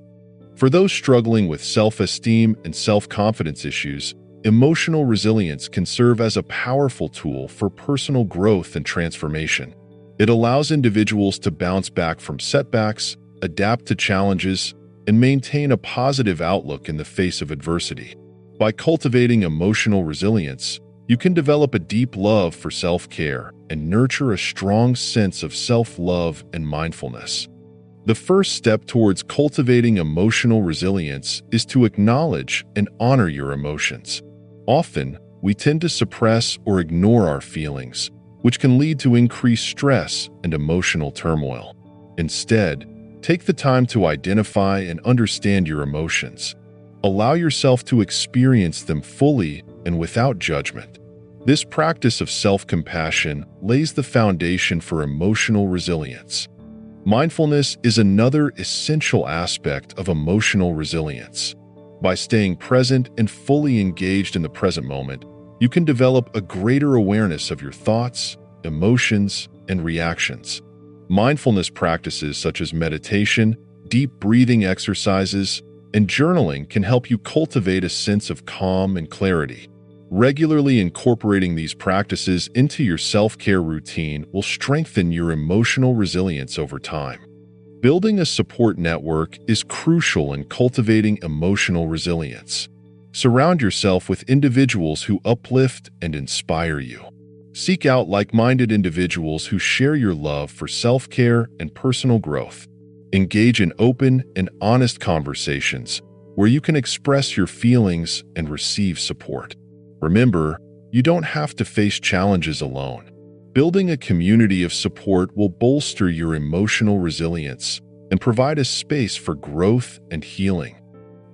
[SPEAKER 1] For those struggling with self-esteem and self-confidence issues, emotional resilience can serve as a powerful tool for personal growth and transformation. It allows individuals to bounce back from setbacks, adapt to challenges, and maintain a positive outlook in the face of adversity. By cultivating emotional resilience, you can develop a deep love for self-care and nurture a strong sense of self-love and mindfulness. The first step towards cultivating emotional resilience is to acknowledge and honor your emotions. Often, we tend to suppress or ignore our feelings, which can lead to increased stress and emotional turmoil. Instead, take the time to identify and understand your emotions. Allow yourself to experience them fully and without judgment. This practice of self-compassion lays the foundation for emotional resilience. Mindfulness is another essential aspect of emotional resilience. By staying present and fully engaged in the present moment, you can develop a greater awareness of your thoughts, emotions, and reactions. Mindfulness practices such as meditation, deep breathing exercises, and journaling can help you cultivate a sense of calm and clarity. Regularly incorporating these practices into your self-care routine will strengthen your emotional resilience over time. Building a support network is crucial in cultivating emotional resilience. Surround yourself with individuals who uplift and inspire you. Seek out like-minded individuals who share your love for self-care and personal growth. Engage in open and honest conversations where you can express your feelings and receive support. Remember, you don't have to face challenges alone. Building a community of support will bolster your emotional resilience and provide a space for growth and healing.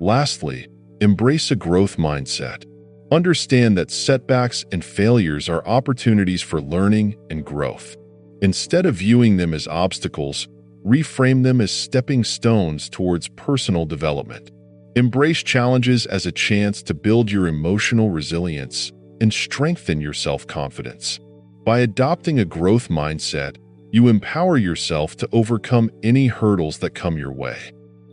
[SPEAKER 1] Lastly, embrace a growth mindset. Understand that setbacks and failures are opportunities for learning and growth. Instead of viewing them as obstacles, reframe them as stepping stones towards personal development. Embrace challenges as a chance to build your emotional resilience and strengthen your self-confidence. By adopting a growth mindset, you empower yourself to overcome any hurdles that come your way.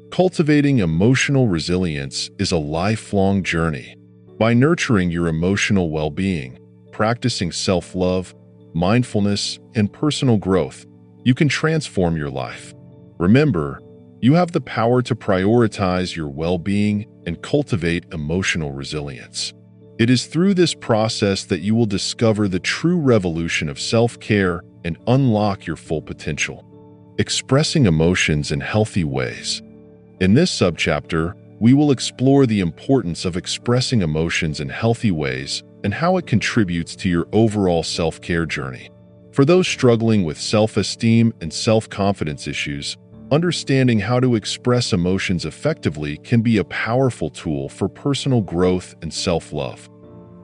[SPEAKER 1] Cultivating emotional resilience is a lifelong journey. By nurturing your emotional well-being, practicing self-love, mindfulness, and personal growth, you can transform your life. Remember, you have the power to prioritize your well-being and cultivate emotional resilience. It is through this process that you will discover the true revolution of self-care and unlock your full potential. Expressing emotions in healthy ways. In this subchapter, we will explore the importance of expressing emotions in healthy ways and how it contributes to your overall self-care journey. For those struggling with self-esteem and self-confidence issues, understanding how to express emotions effectively can be a powerful tool for personal growth and self-love.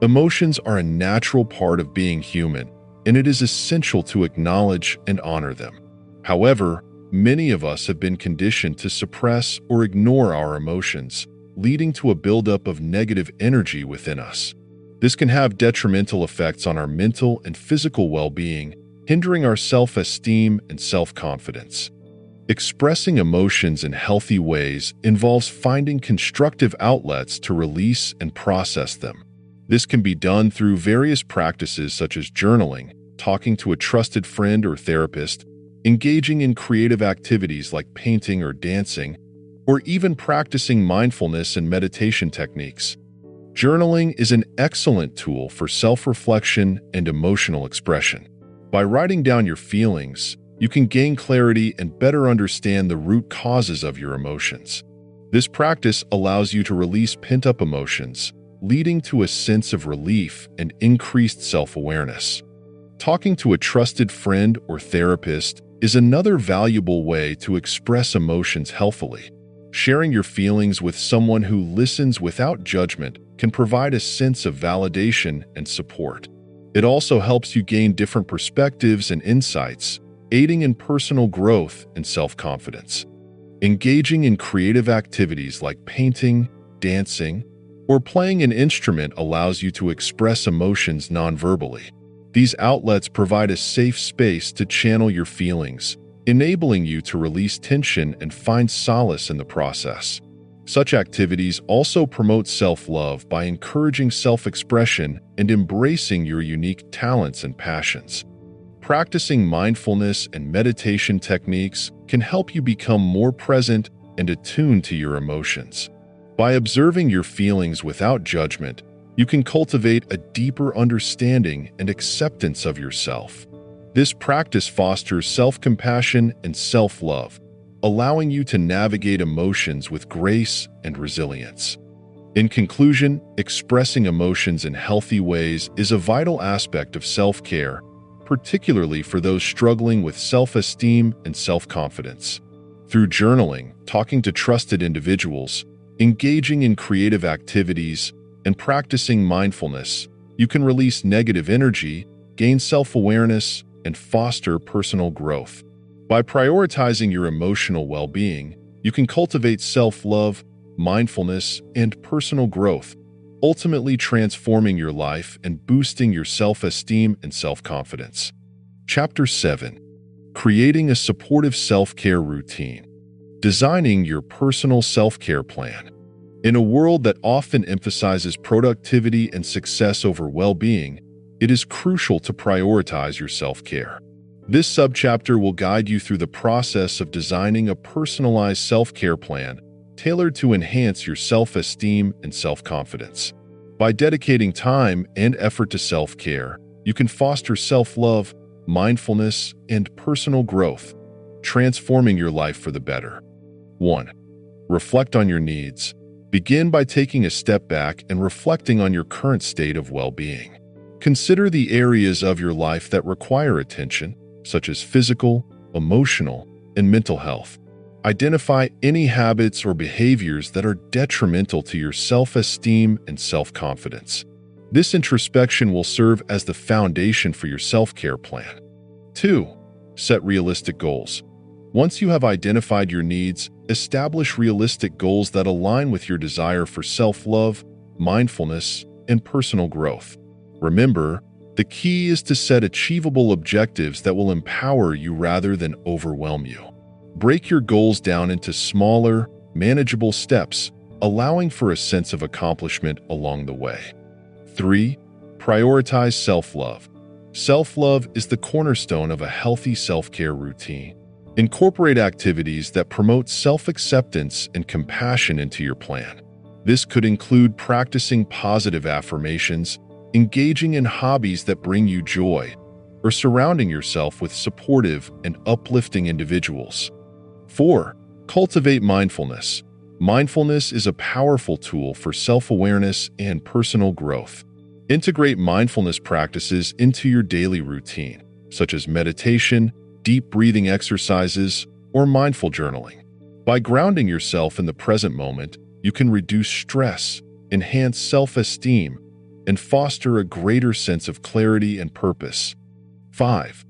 [SPEAKER 1] Emotions are a natural part of being human, and it is essential to acknowledge and honor them. However, many of us have been conditioned to suppress or ignore our emotions, leading to a buildup of negative energy within us. This can have detrimental effects on our mental and physical well-being, hindering our self-esteem and self-confidence. Expressing emotions in healthy ways involves finding constructive outlets to release and process them. This can be done through various practices such as journaling, talking to a trusted friend or therapist, engaging in creative activities like painting or dancing, or even practicing mindfulness and meditation techniques. Journaling is an excellent tool for self-reflection and emotional expression. By writing down your feelings, you can gain clarity and better understand the root causes of your emotions. This practice allows you to release pent-up emotions, leading to a sense of relief and increased self-awareness. Talking to a trusted friend or therapist is another valuable way to express emotions healthily. Sharing your feelings with someone who listens without judgment can provide a sense of validation and support. It also helps you gain different perspectives and insights, aiding in personal growth and self-confidence. Engaging in creative activities like painting, dancing, or playing an instrument allows you to express emotions non-verbally. These outlets provide a safe space to channel your feelings, enabling you to release tension and find solace in the process. Such activities also promote self-love by encouraging self-expression and embracing your unique talents and passions. Practicing mindfulness and meditation techniques can help you become more present and attuned to your emotions. By observing your feelings without judgment, you can cultivate a deeper understanding and acceptance of yourself. This practice fosters self-compassion and self-love, allowing you to navigate emotions with grace and resilience. In conclusion, expressing emotions in healthy ways is a vital aspect of self-care, particularly for those struggling with self-esteem and self-confidence. Through journaling, talking to trusted individuals, engaging in creative activities, and practicing mindfulness, you can release negative energy, gain self-awareness, and foster personal growth. By prioritizing your emotional well-being, you can cultivate self-love, mindfulness, and personal growth, ultimately transforming your life and boosting your self-esteem and self-confidence. Chapter 7. Creating a supportive self-care routine. Designing your personal self-care plan. In a world that often emphasizes productivity and success over well-being, it is crucial to prioritize your self-care. This subchapter will guide you through the process of designing a personalized self-care plan tailored to enhance your self-esteem and self-confidence. By dedicating time and effort to self-care, you can foster self-love, mindfulness, and personal growth, transforming your life for the better. 1. Reflect on your needs. Begin by taking a step back and reflecting on your current state of well-being. Consider the areas of your life that require attention, such as physical, emotional, and mental health. Identify any habits or behaviors that are detrimental to your self-esteem and self-confidence. This introspection will serve as the foundation for your self-care plan. 2. Set realistic goals. Once you have identified your needs, establish realistic goals that align with your desire for self-love, mindfulness, and personal growth. Remember, the key is to set achievable objectives that will empower you rather than overwhelm you. Break your goals down into smaller, manageable steps, allowing for a sense of accomplishment along the way. 3. Prioritize self-love. Self-love is the cornerstone of a healthy self-care routine. Incorporate activities that promote self-acceptance and compassion into your plan. This could include practicing positive affirmations, engaging in hobbies that bring you joy, or surrounding yourself with supportive and uplifting individuals. 4. Cultivate mindfulness. Mindfulness is a powerful tool for self-awareness and personal growth. Integrate mindfulness practices into your daily routine, such as meditation, deep breathing exercises, or mindful journaling. By grounding yourself in the present moment, you can reduce stress, enhance self-esteem, and foster a greater sense of clarity and purpose. 5.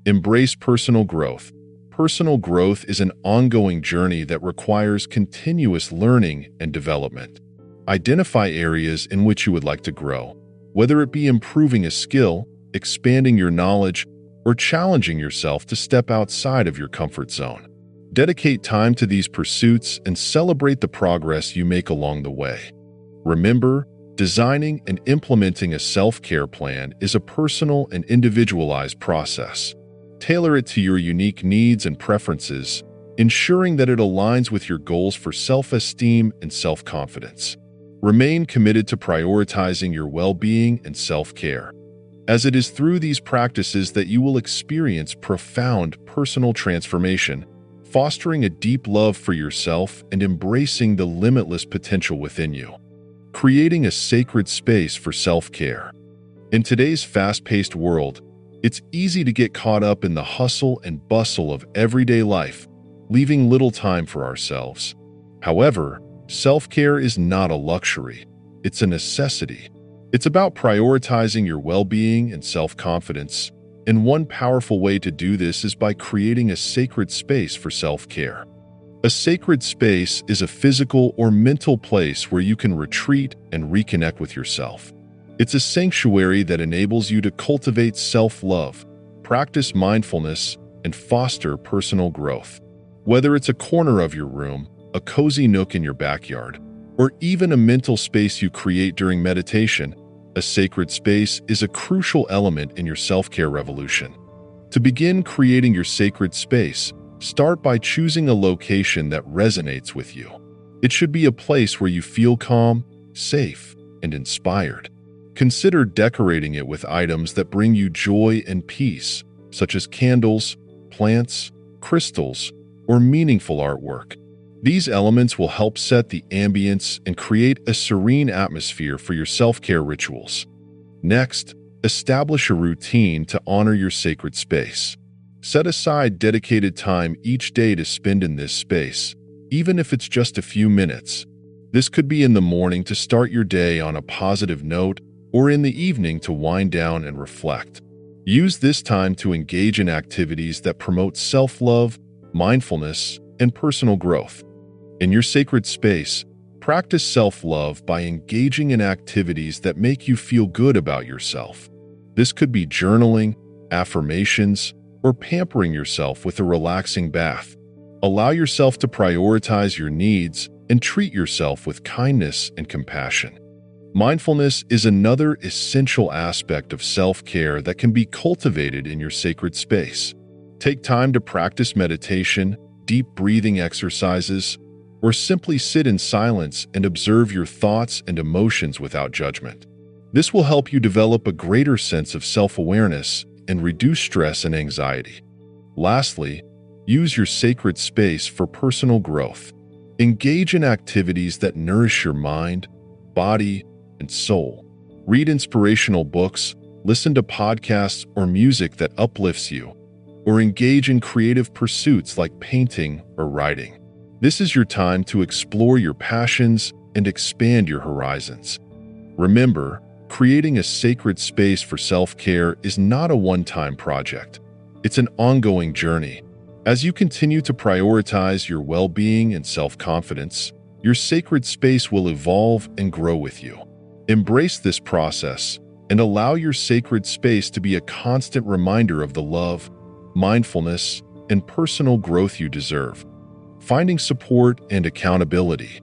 [SPEAKER 1] Embrace personal growth. Personal growth is an ongoing journey that requires continuous learning and development. Identify areas in which you would like to grow, whether it be improving a skill, expanding your knowledge, or challenging yourself to step outside of your comfort zone. Dedicate time to these pursuits and celebrate the progress you make along the way. Remember, designing and implementing a self-care plan is a personal and individualized process. Tailor it to your unique needs and preferences, ensuring that it aligns with your goals for self-esteem and self-confidence. Remain committed to prioritizing your well-being and self-care, as it is through these practices that you will experience profound personal transformation, fostering a deep love for yourself and embracing the limitless potential within you. Creating a sacred space for self-care. In today's fast-paced world, it's easy to get caught up in the hustle and bustle of everyday life, leaving little time for ourselves. However, self-care is not a luxury, it's a necessity. It's about prioritizing your well-being and self-confidence, and one powerful way to do this is by creating a sacred space for self-care. A sacred space is a physical or mental place where you can retreat and reconnect with yourself. It's a sanctuary that enables you to cultivate self-love, practice mindfulness, and foster personal growth. Whether it's a corner of your room, a cozy nook in your backyard, or even a mental space you create during meditation, a sacred space is a crucial element in your self-care revolution. To begin creating your sacred space, start by choosing a location that resonates with you. It should be a place where you feel calm, safe, and inspired. Consider decorating it with items that bring you joy and peace, such as candles, plants, crystals, or meaningful artwork. These elements will help set the ambience and create a serene atmosphere for your self-care rituals. Next, establish a routine to honor your sacred space. Set aside dedicated time each day to spend in this space, even if it's just a few minutes. This could be in the morning to start your day on a positive note, or in the evening to wind down and reflect. Use this time to engage in activities that promote self-love, mindfulness, and personal growth. In your sacred space, practice self-love by engaging in activities that make you feel good about yourself. This could be journaling, affirmations, or pampering yourself with a relaxing bath. Allow yourself to prioritize your needs and treat yourself with kindness and compassion. Mindfulness is another essential aspect of self-care that can be cultivated in your sacred space. Take time to practice meditation, deep breathing exercises, or simply sit in silence and observe your thoughts and emotions without judgment. This will help you develop a greater sense of self-awareness and reduce stress and anxiety. Lastly, use your sacred space for personal growth. Engage in activities that nourish your mind, body, and soul. Read inspirational books, listen to podcasts or music that uplifts you, or engage in creative pursuits like painting or writing. This is your time to explore your passions and expand your horizons. Remember, creating a sacred space for self-care is not a one-time project. It's an ongoing journey. As you continue to prioritize your well-being and self-confidence, your sacred space will evolve and grow with you. Embrace this process and allow your sacred space to be a constant reminder of the love, mindfulness, and personal growth you deserve. Finding support and accountability.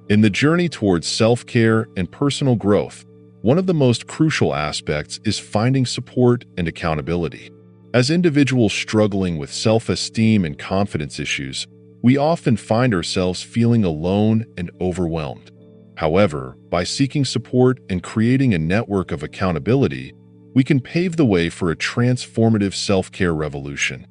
[SPEAKER 1] In the journey towards self-care and personal growth, one of the most crucial aspects is finding support and accountability. As individuals struggling with self-esteem and confidence issues, we often find ourselves feeling alone and overwhelmed. However, by seeking support and creating a network of accountability, we can pave the way for a transformative self-care revolution.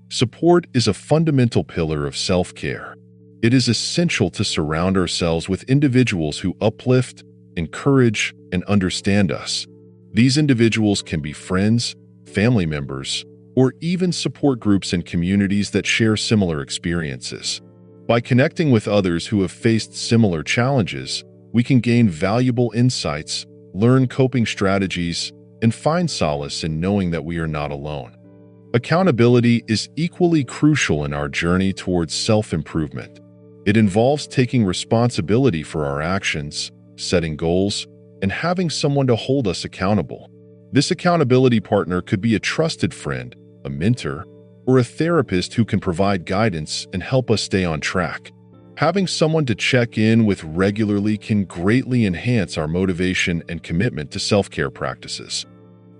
[SPEAKER 1] Support is a fundamental pillar of self-care. It is essential to surround ourselves with individuals who uplift, encourage, and understand us. These individuals can be friends, family members, or even support groups and communities that share similar experiences. By connecting with others who have faced similar challenges, we can gain valuable insights, learn coping strategies, and find solace in knowing that we are not alone. Accountability is equally crucial in our journey towards self-improvement. It involves taking responsibility for our actions, setting goals, and having someone to hold us accountable. This accountability partner could be a trusted friend, a mentor, or a therapist who can provide guidance and help us stay on track. Having someone to check in with regularly can greatly enhance our motivation and commitment to self-care practices.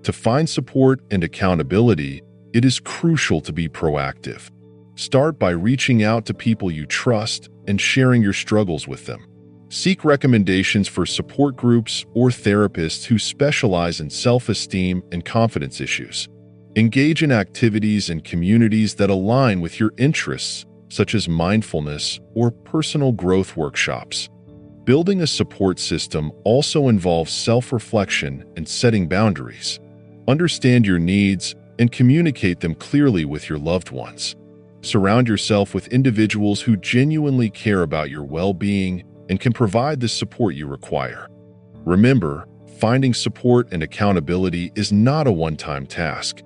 [SPEAKER 1] To find support and accountability, it is crucial to be proactive. Start by reaching out to people you trust and sharing your struggles with them. Seek recommendations for support groups or therapists who specialize in self-esteem and confidence issues. Engage in activities and communities that align with your interests, such as mindfulness or personal growth workshops. Building a support system also involves self-reflection and setting boundaries. Understand your needs and communicate them clearly with your loved ones. Surround yourself with individuals who genuinely care about your well-being and can provide the support you require. Remember, finding support and accountability is not a one-time task.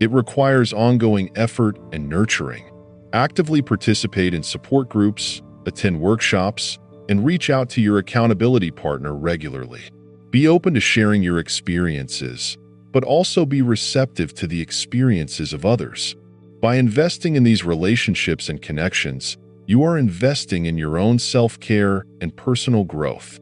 [SPEAKER 1] It requires ongoing effort and nurturing. Actively participate in support groups, attend workshops, and reach out to your accountability partner regularly. Be open to sharing your experiences, but also be receptive to the experiences of others. By investing in these relationships and connections, you are investing in your own self-care and personal growth.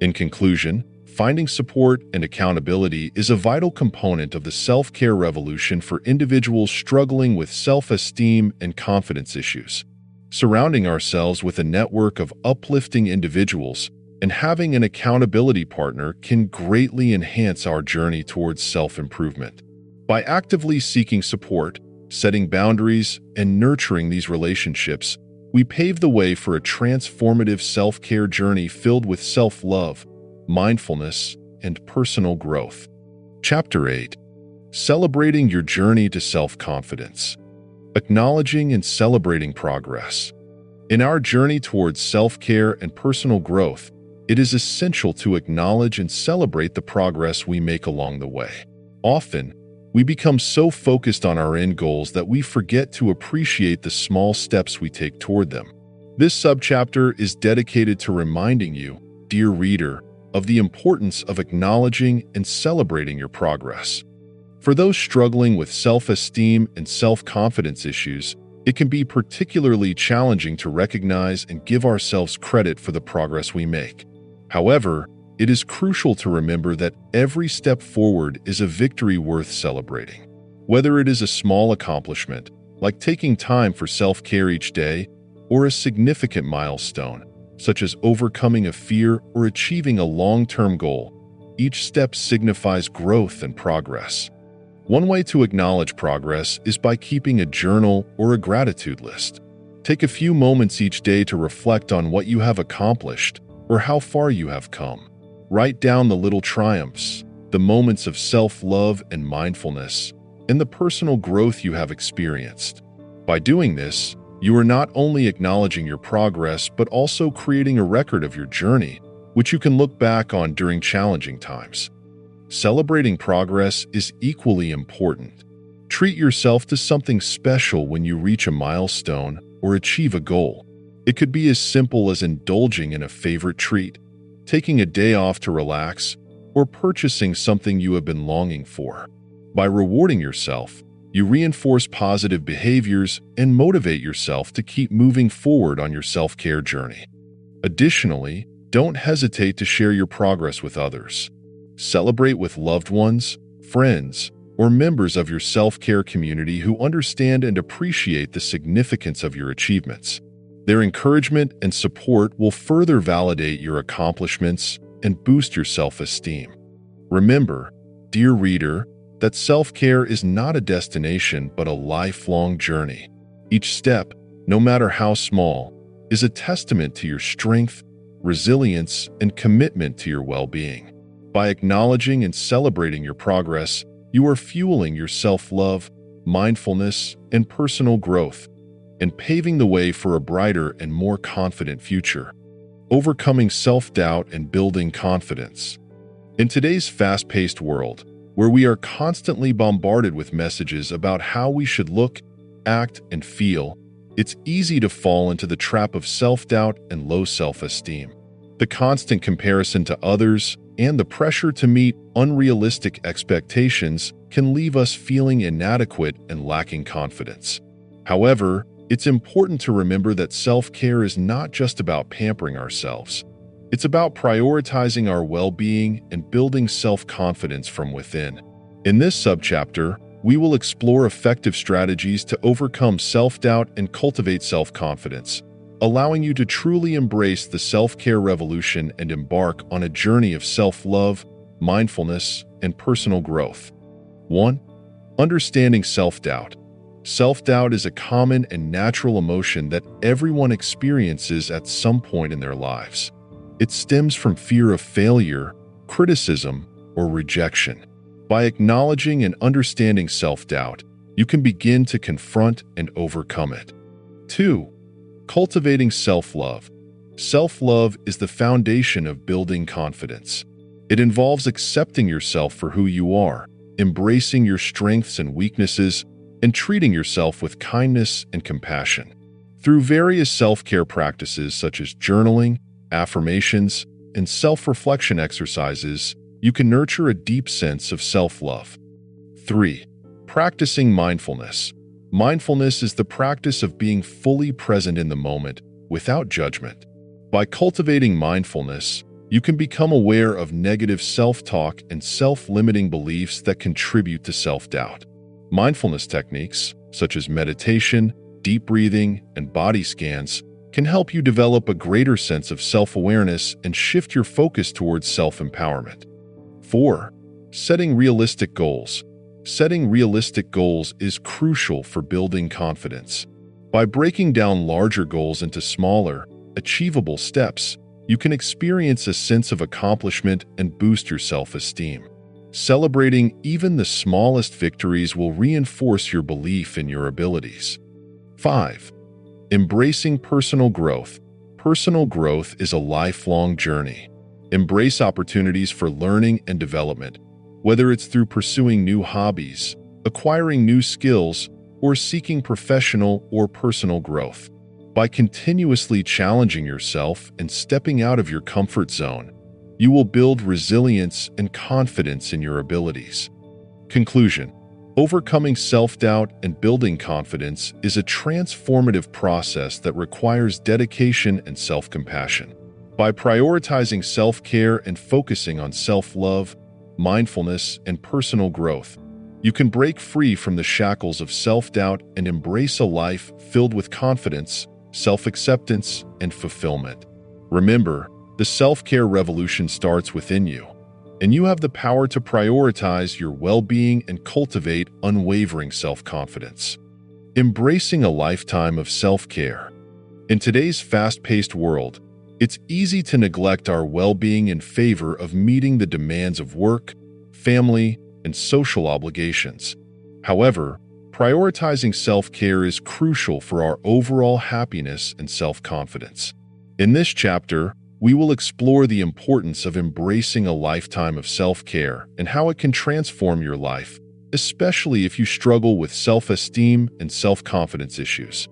[SPEAKER 1] In conclusion, finding support and accountability is a vital component of the self-care revolution for individuals struggling with self-esteem and confidence issues. Surrounding ourselves with a network of uplifting individuals and having an accountability partner can greatly enhance our journey towards self-improvement. By actively seeking support, setting boundaries, and nurturing these relationships, we pave the way for a transformative self-care journey filled with self-love, mindfulness, and personal growth. Chapter 8. Celebrating your journey to self-confidence. Acknowledging and celebrating progress. In our journey towards self-care and personal growth, it is essential to acknowledge and celebrate the progress we make along the way. Often, We become so focused on our end goals that we forget to appreciate the small steps we take toward them. This subchapter is dedicated to reminding you, dear reader, of the importance of acknowledging and celebrating your progress. For those struggling with self-esteem and self-confidence issues, it can be particularly challenging to recognize and give ourselves credit for the progress we make. However, it is crucial to remember that every step forward is a victory worth celebrating. Whether it is a small accomplishment, like taking time for self-care each day, or a significant milestone, such as overcoming a fear or achieving a long-term goal, each step signifies growth and progress. One way to acknowledge progress is by keeping a journal or a gratitude list. Take a few moments each day to reflect on what you have accomplished or how far you have come. Write down the little triumphs, the moments of self-love and mindfulness, and the personal growth you have experienced. By doing this, you are not only acknowledging your progress but also creating a record of your journey, which you can look back on during challenging times. Celebrating progress is equally important. Treat yourself to something special when you reach a milestone or achieve a goal. It could be as simple as indulging in a favorite treat, taking a day off to relax, or purchasing something you have been longing for. By rewarding yourself, you reinforce positive behaviors and motivate yourself to keep moving forward on your self-care journey. Additionally, don't hesitate to share your progress with others. Celebrate with loved ones, friends, or members of your self-care community who understand and appreciate the significance of your achievements. Their encouragement and support will further validate your accomplishments and boost your self-esteem. Remember, dear reader, that self-care is not a destination but a lifelong journey. Each step, no matter how small, is a testament to your strength, resilience, and commitment to your well-being. By acknowledging and celebrating your progress, you are fueling your self-love, mindfulness, and personal growth, and paving the way for a brighter and more confident future. Overcoming self-doubt and building confidence. In today's fast-paced world, where we are constantly bombarded with messages about how we should look, act, and feel, it's easy to fall into the trap of self-doubt and low self-esteem. The constant comparison to others and the pressure to meet unrealistic expectations can leave us feeling inadequate and lacking confidence. However, it's important to remember that self-care is not just about pampering ourselves. It's about prioritizing our well-being and building self-confidence from within. In this subchapter, we will explore effective strategies to overcome self-doubt and cultivate self-confidence, allowing you to truly embrace the self-care revolution and embark on a journey of self-love, mindfulness, and personal growth. 1. Understanding self-doubt. Self-doubt is a common and natural emotion that everyone experiences at some point in their lives. It stems from fear of failure, criticism, or rejection. By acknowledging and understanding self-doubt, you can begin to confront and overcome it. 2. Cultivating self-love. Self-love is the foundation of building confidence. It involves accepting yourself for who you are, embracing your strengths and weaknesses, and treating yourself with kindness and compassion. Through various self-care practices such as journaling, affirmations, and self-reflection exercises, you can nurture a deep sense of self-love. 3. Practicing mindfulness. Mindfulness is the practice of being fully present in the moment, without judgment. By cultivating mindfulness, you can become aware of negative self-talk and self-limiting beliefs that contribute to self-doubt. Mindfulness techniques, such as meditation, deep breathing, and body scans, can help you develop a greater sense of self-awareness and shift your focus towards self-empowerment. 4. Setting realistic goals. Setting realistic goals is crucial for building confidence. By breaking down larger goals into smaller, achievable steps, you can experience a sense of accomplishment and boost your self-esteem. Celebrating even the smallest victories will reinforce your belief in your abilities. 5. Embracing personal growth. Personal growth is a lifelong journey. Embrace opportunities for learning and development, whether it's through pursuing new hobbies, acquiring new skills, or seeking professional or personal growth. By continuously challenging yourself and stepping out of your comfort zone, you will build resilience and confidence in your abilities. Conclusion: overcoming self-doubt and building confidence is a transformative process that requires dedication and self-compassion. By prioritizing self-care and focusing on self-love, mindfulness, and personal growth, you can break free from the shackles of self-doubt and embrace a life filled with confidence, self-acceptance, and fulfillment. Remember, the self-care revolution starts within you, and you have the power to prioritize your well-being and cultivate unwavering self-confidence. Embracing a lifetime of self-care. In today's fast-paced world, it's easy to neglect our well-being in favor of meeting the demands of work, family, and social obligations. However, prioritizing self-care is crucial for our overall happiness and self-confidence. In this chapter, we will explore the importance of embracing a lifetime of self-care and how it can transform your life, especially if you struggle with self-esteem and self-confidence issues.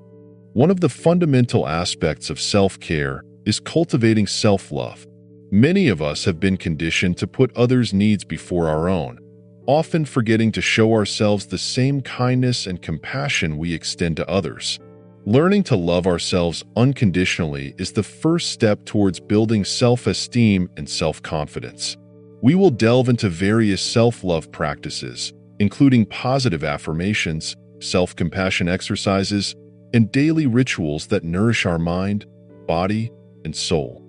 [SPEAKER 1] One of the fundamental aspects of self-care is cultivating self-love. Many of us have been conditioned to put others' needs before our own, often forgetting to show ourselves the same kindness and compassion we extend to others. Learning to love ourselves unconditionally is the first step towards building self-esteem and self-confidence. We will delve into various self-love practices, including positive affirmations, self-compassion exercises, and daily rituals that nourish our mind, body, and soul.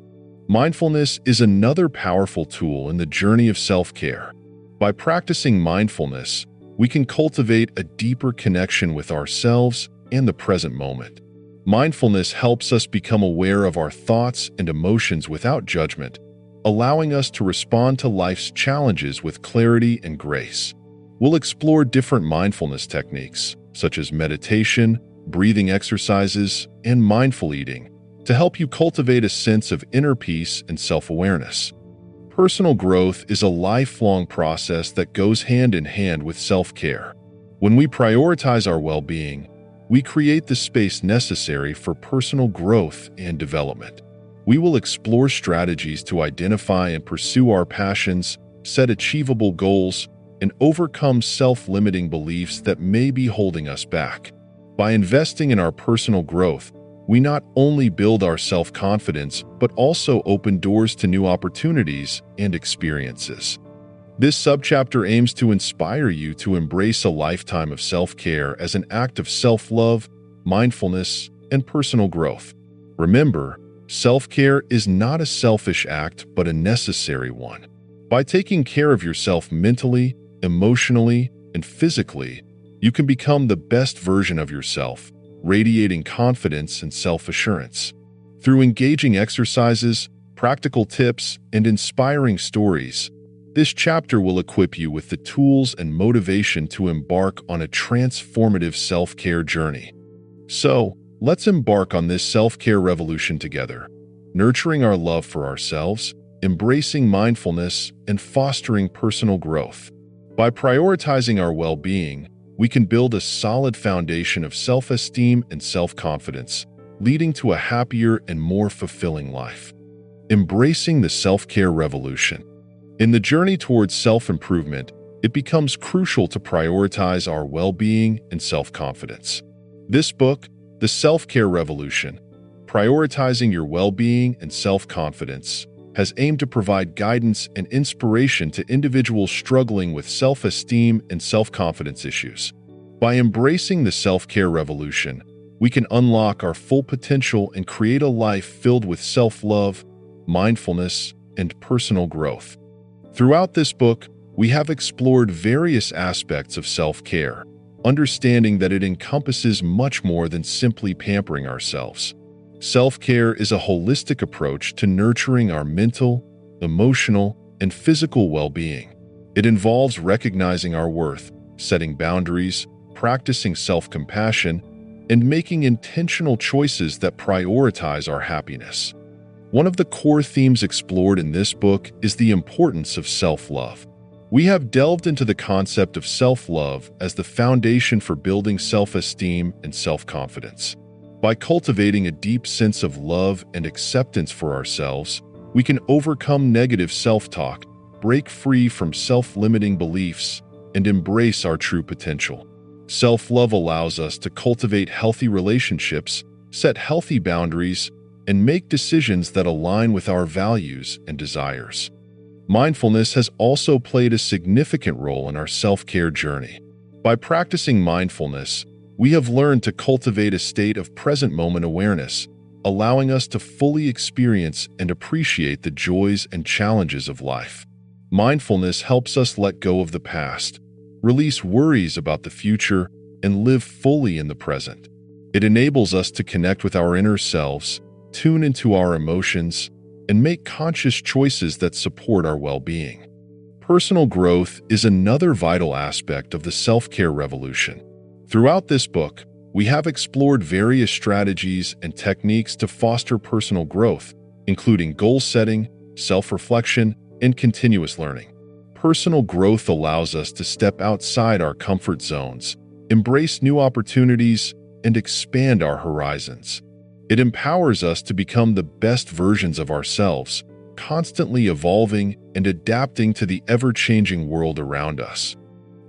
[SPEAKER 1] Mindfulness is another powerful tool in the journey of self-care. By practicing mindfulness, we can cultivate a deeper connection with ourselves and the present moment. Mindfulness helps us become aware of our thoughts and emotions without judgment, allowing us to respond to life's challenges with clarity and grace. We'll explore different mindfulness techniques, such as meditation, breathing exercises, and mindful eating, to help you cultivate a sense of inner peace and self-awareness. Personal growth is a lifelong process that goes hand in hand with self-care. When we prioritize our well-being, we create the space necessary for personal growth and development. We will explore strategies to identify and pursue our passions, set achievable goals, and overcome self-limiting beliefs that may be holding us back. By investing in our personal growth, we not only build our self-confidence, but also open doors to new opportunities and experiences. This subchapter aims to inspire you to embrace a lifetime of self-care as an act of self-love, mindfulness, and personal growth. Remember, self-care is not a selfish act, but a necessary one. By taking care of yourself mentally, emotionally, and physically, you can become the best version of yourself, radiating confidence and self-assurance. Through engaging exercises, practical tips, and inspiring stories, this chapter will equip you with the tools and motivation to embark on a transformative self-care journey. So, let's embark on this self-care revolution together, nurturing our love for ourselves, embracing mindfulness, and fostering personal growth. By prioritizing our well-being, we can build a solid foundation of self-esteem and self-confidence, leading to a happier and more fulfilling life. Embracing the self-care revolution. In the journey towards self-improvement, it becomes crucial to prioritize our well-being and self-confidence. This book, The Self-Care Revolution, Prioritizing Your Well-Being and Self-Confidence, has aimed to provide guidance and inspiration to individuals struggling with self-esteem and self-confidence issues. By embracing the self-care revolution, we can unlock our full potential and create a life filled with self-love, mindfulness, and personal growth. Throughout this book, we have explored various aspects of self-care, understanding that it encompasses much more than simply pampering ourselves. Self-care is a holistic approach to nurturing our mental, emotional, and physical well-being. It involves recognizing our worth, setting boundaries, practicing self-compassion, and making intentional choices that prioritize our happiness. One of the core themes explored in this book is the importance of self-love. We have delved into the concept of self-love as the foundation for building self-esteem and self-confidence. By cultivating a deep sense of love and acceptance for ourselves, we can overcome negative self-talk, break free from self-limiting beliefs, and embrace our true potential. Self-love allows us to cultivate healthy relationships, set healthy boundaries, and make decisions that align with our values and desires. Mindfulness has also played a significant role in our self-care journey. By practicing mindfulness, we have learned to cultivate a state of present moment awareness, allowing us to fully experience and appreciate the joys and challenges of life. Mindfulness helps us let go of the past, release worries about the future, and live fully in the present. It enables us to connect with our inner selves, tune into our emotions, and make conscious choices that support our well-being. Personal growth is another vital aspect of the self-care revolution. Throughout this book, we have explored various strategies and techniques to foster personal growth, including goal setting, self-reflection, and continuous learning. Personal growth allows us to step outside our comfort zones, embrace new opportunities, and expand our horizons. It empowers us to become the best versions of ourselves, constantly evolving and adapting to the ever-changing world around us.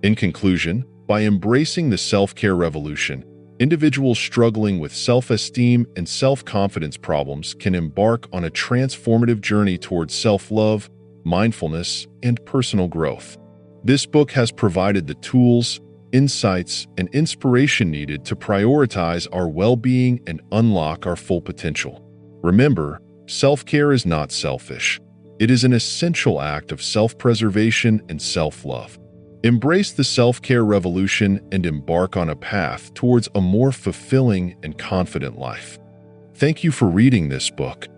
[SPEAKER 1] In conclusion, by embracing the self-care revolution, individuals struggling with self-esteem and self-confidence problems can embark on a transformative journey towards self-love, mindfulness, and personal growth. This book has provided the tools, insights, and inspiration needed to prioritize our well-being and unlock our full potential. Remember, self-care is not selfish. It is an essential act of self-preservation and self-love. Embrace the self-care revolution and embark on a path towards a more fulfilling and confident life. Thank you for reading this book.